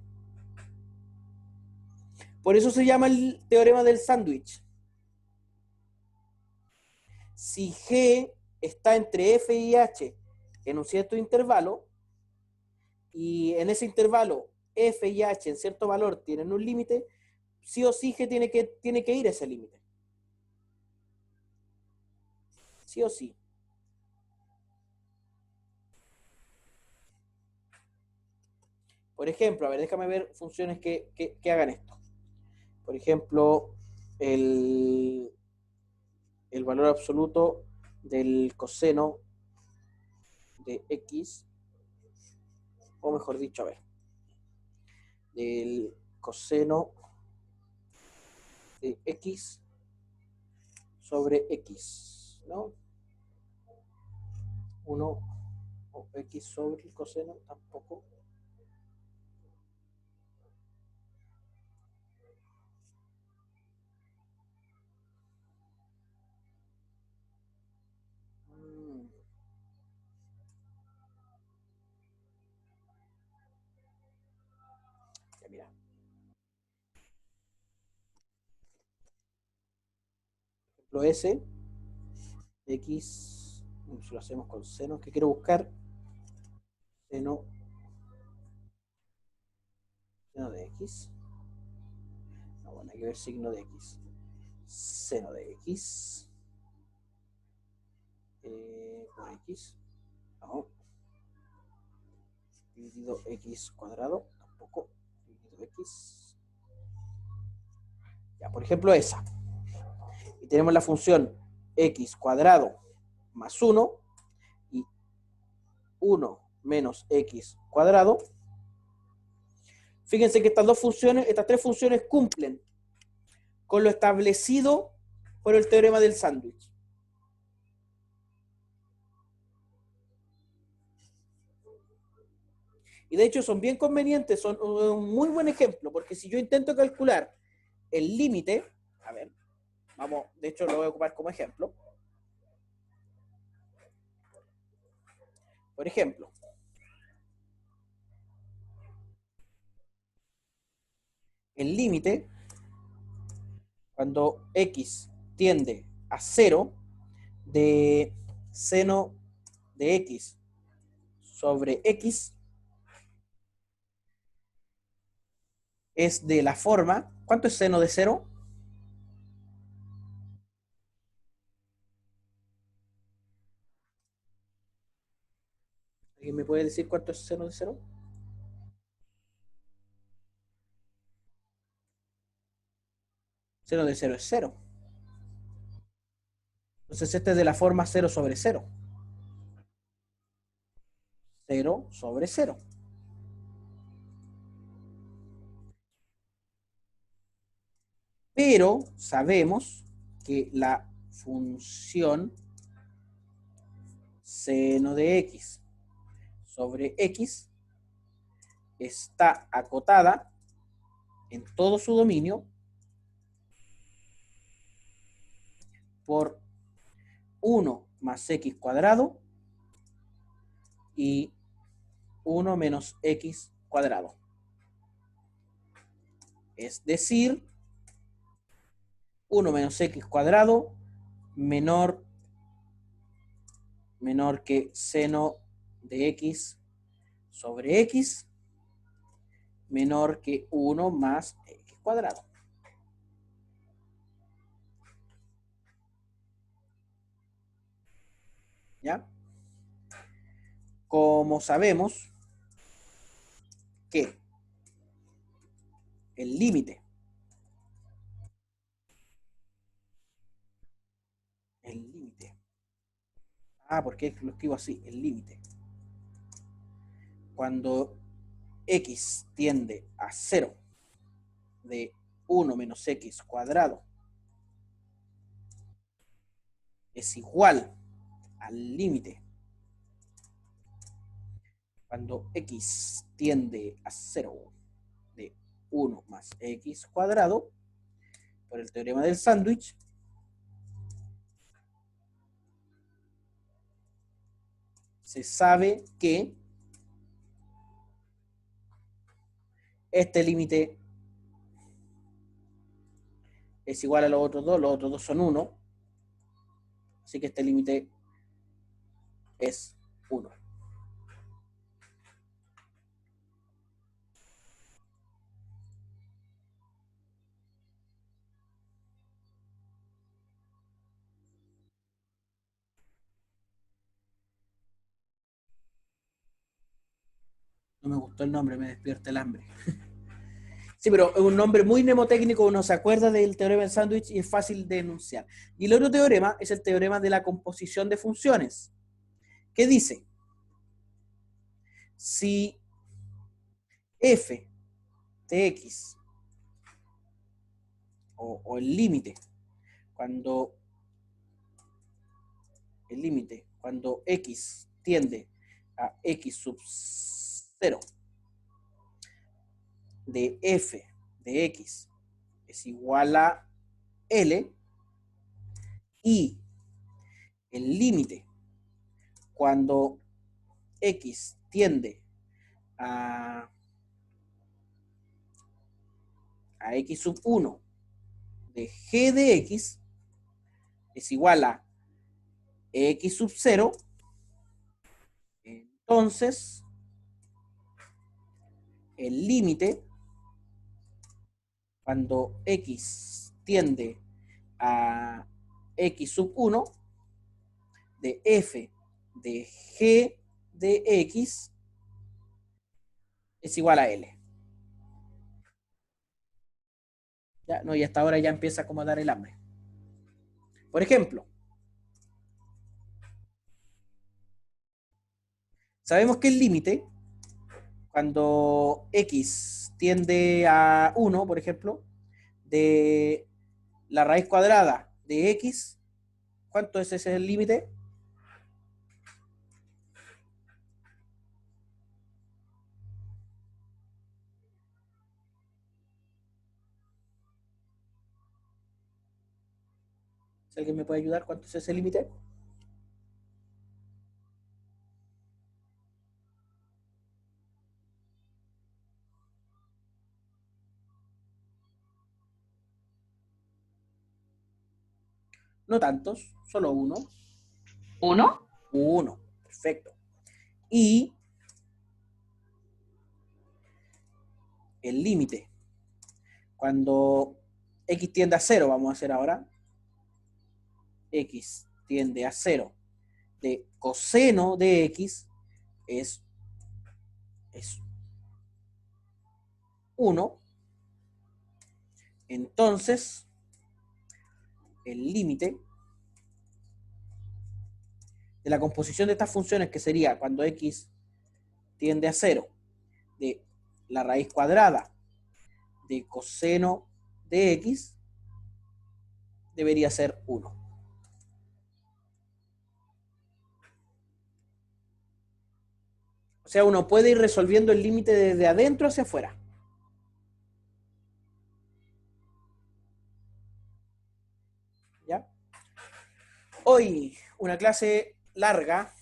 Por eso se llama el teorema del sándwich. Si G está entre F y H en un cierto intervalo, y en ese intervalo F y H en cierto valor tienen un límite, sí o sí G tiene que ir a ese límite. Sí o sí. Por ejemplo, a ver, déjame ver funciones que hagan esto. Por ejemplo, el valor absoluto del coseno de x, o mejor dicho, a ver, del coseno X sobre X, ¿no? 1 o X sobre el coseno, tampoco. Ya, mira. Ejemplo S, X, si lo hacemos con seno, ¿qué quiero buscar? Seno de X. No, bueno, hay que ver signo de X. Seno de X. Por X. No. Dividido X cuadrado. Tampoco. Dividido X. Ya, por ejemplo, esa. Y tenemos la función X cuadrado más 1 y 1 menos X cuadrado. Fíjense que estas dos funciones, estas tres funciones cumplen con lo establecido por el teorema del sándwich. Y de hecho son bien convenientes, son un muy buen ejemplo, porque si yo intento calcular el límite, a ver, vamos, de hecho lo voy a ocupar como ejemplo. Por ejemplo, el límite, cuando X tiende a 0, de seno de X sobre X, es de la forma, ¿cuánto es seno de 0? ¿Alguien me puede decir cuánto es seno de 0? Seno de 0 es 0. Entonces este es de la forma 0 sobre 0. 0 sobre 0. Pero sabemos que la función seno de X sobre X está acotada en todo su dominio por 1 más X cuadrado y 1 menos X cuadrado. Es decir, 1 menos X cuadrado menor que seno de X sobre X menor que 1 más X cuadrado. ¿Ya? Como sabemos que el límite ¿por qué lo escribo así? El límite, cuando X tiende a 0 de 1 menos X cuadrado es igual al límite cuando X tiende a 0 de 1 más X cuadrado, por el teorema del sándwich, se sabe que este límite es igual a los otros dos son 1, así que este límite es 1. No me gustó el nombre, me despierta el hambre. Sí, pero es un nombre muy mnemotécnico, uno se acuerda del teorema del sándwich y es fácil de enunciar. Y el otro teorema es el teorema de la composición de funciones. ¿Qué dice? Si f de x o el límite, cuando x tiende a x sub 0 de f de x es igual a L, y el límite cuando x tiende a x sub 1 de g de x es igual a x sub 0, entonces el límite cuando x tiende a x sub 1 de f de g de x es igual a L. Ya, no, y hasta ahora ya empieza como a dar el hambre. Por ejemplo, sabemos que el límite, cuando x tiende a 1, por ejemplo, de la raíz cuadrada de x, ¿cuánto es ese el límite? ¿Si alguien me puede ayudar? ¿Cuánto es ese límite? No tantos, solo uno. ¿1? Uno, perfecto. Y el límite, cuando x tiende a 0, vamos a hacer ahora, x tiende a 0 de coseno de x es 1. Entonces, el límite de la composición de estas funciones, que sería cuando x tiende a 0 de la raíz cuadrada de coseno de x, debería ser 1. O sea, uno puede ir resolviendo el límite desde adentro hacia afuera. ¿Ya? Hoy, una clase larga,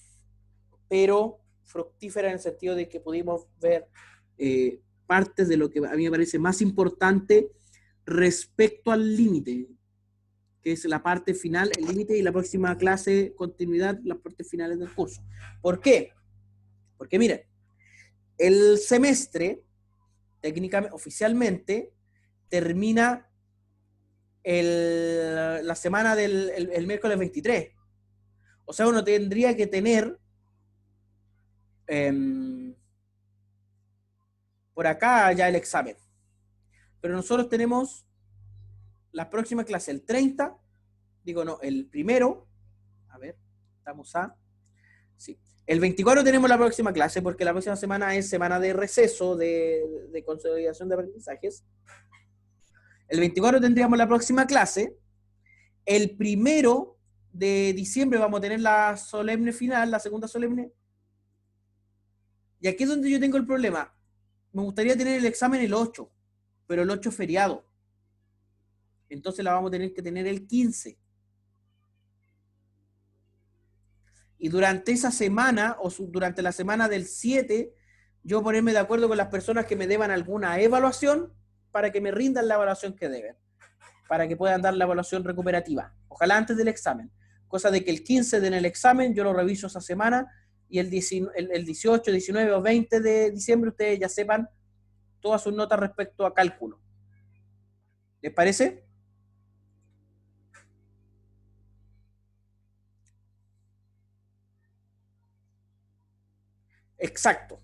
pero fructífera en el sentido de que pudimos ver partes de lo que a mí me parece más importante respecto al límite, que es la parte final, el límite, y la próxima clase, continuidad, las partes finales del curso. ¿Por qué? Porque miren, el semestre, técnicamente, oficialmente, termina la semana del el miércoles 23. O sea, uno tendría que tener por acá ya el examen. Pero nosotros tenemos la próxima clase, el 30, digo no, el primero, a ver, estamos a, sí, el 24 tenemos la próxima clase, porque la próxima semana es semana de receso, de consolidación de aprendizajes. El 24 tendríamos la próxima clase. El 1 de diciembre vamos a tener la solemne final, la segunda solemne. Y aquí es donde yo tengo el problema. Me gustaría tener el examen el 8, pero el 8 es feriado. Entonces la vamos a tener que tener el 15. Y durante esa semana, o durante la semana del 7, yo ponerme de acuerdo con las personas que me deban alguna evaluación para que me rindan la evaluación que deben, para que puedan dar la evaluación recuperativa. Ojalá antes del examen. Cosa de que el 15 den el examen, yo lo reviso esa semana, y el 18, 19 o 20 de diciembre ustedes ya sepan todas sus notas respecto a cálculo. ¿Les parece? Exacto.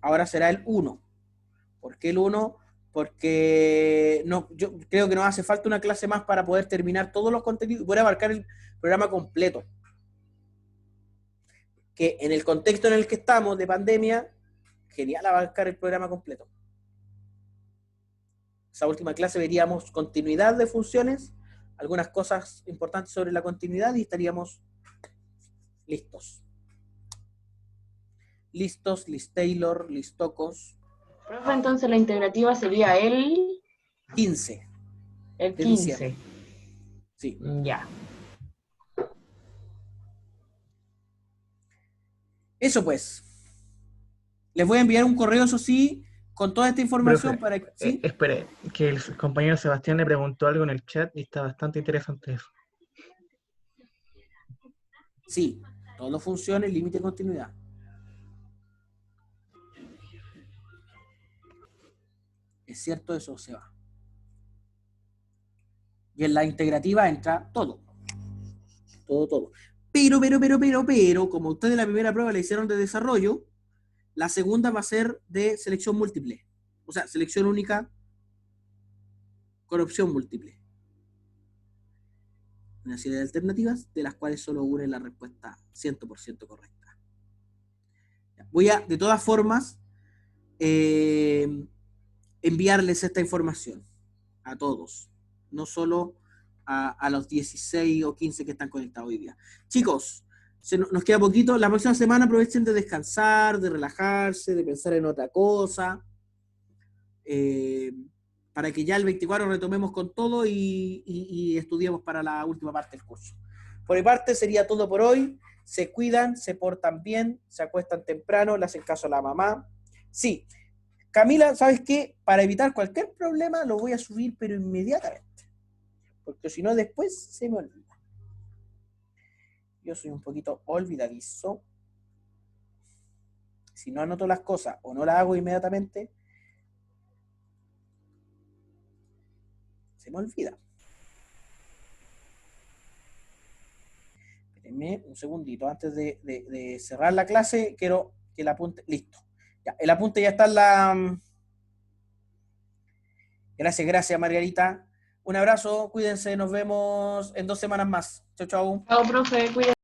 Ahora será el 1. ¿Por qué el 1? Porque no, yo creo que nos hace falta una clase más para poder terminar todos los contenidos y poder abarcar el programa completo. Que en el contexto en el que estamos de pandemia, genial abarcar el programa completo. esa última clase veríamos continuidad de funciones, algunas cosas importantes sobre la continuidad y estaríamos listos. Listos, list Taylor, listocos. Profe, entonces la integrativa sería el 15. El de 15. diciembre. Sí. Ya. Eso pues. Les voy a enviar un correo, eso sí, con toda esta información Profe, para que... ¿sí? espere, que el compañero Sebastián le preguntó algo en el chat y está bastante interesante eso. Sí, todo funciona en límite de continuidad. Es cierto eso, Seba. Y en la integrativa entra todo. Todo. Pero, como ustedes la primera prueba la hicieron de desarrollo, la segunda va a ser de selección múltiple. O sea, selección única con opción múltiple. Una serie de alternativas de las cuales solo una es la respuesta 100% correcta. Voy a, de todas formas, enviarles esta información a todos, no solo a los 16 o 15 que están conectados hoy día. Chicos, nos queda poquito. La próxima semana aprovechen de descansar, de relajarse, de pensar en otra cosa, para que ya el 24 retomemos con todo y estudiemos para la última parte del curso. Por mi parte sería todo por hoy. Se cuidan, se portan bien, se acuestan temprano, le hacen caso a la mamá. Sí, Camila, ¿sabes qué? Para evitar cualquier problema lo voy a subir, pero inmediatamente. Porque si no, después se me olvida. Yo soy un poquito olvidadizo. Si no anoto las cosas o no las hago inmediatamente, se me olvida. Espérenme un segundito. Antes de cerrar la clase, quiero que el apunte... Listo. Ya, el apunte ya está en la... Gracias, Margarita. Un abrazo, cuídense, nos vemos en 2 semanas más. Chau, chau. Chao, profe, cuídate.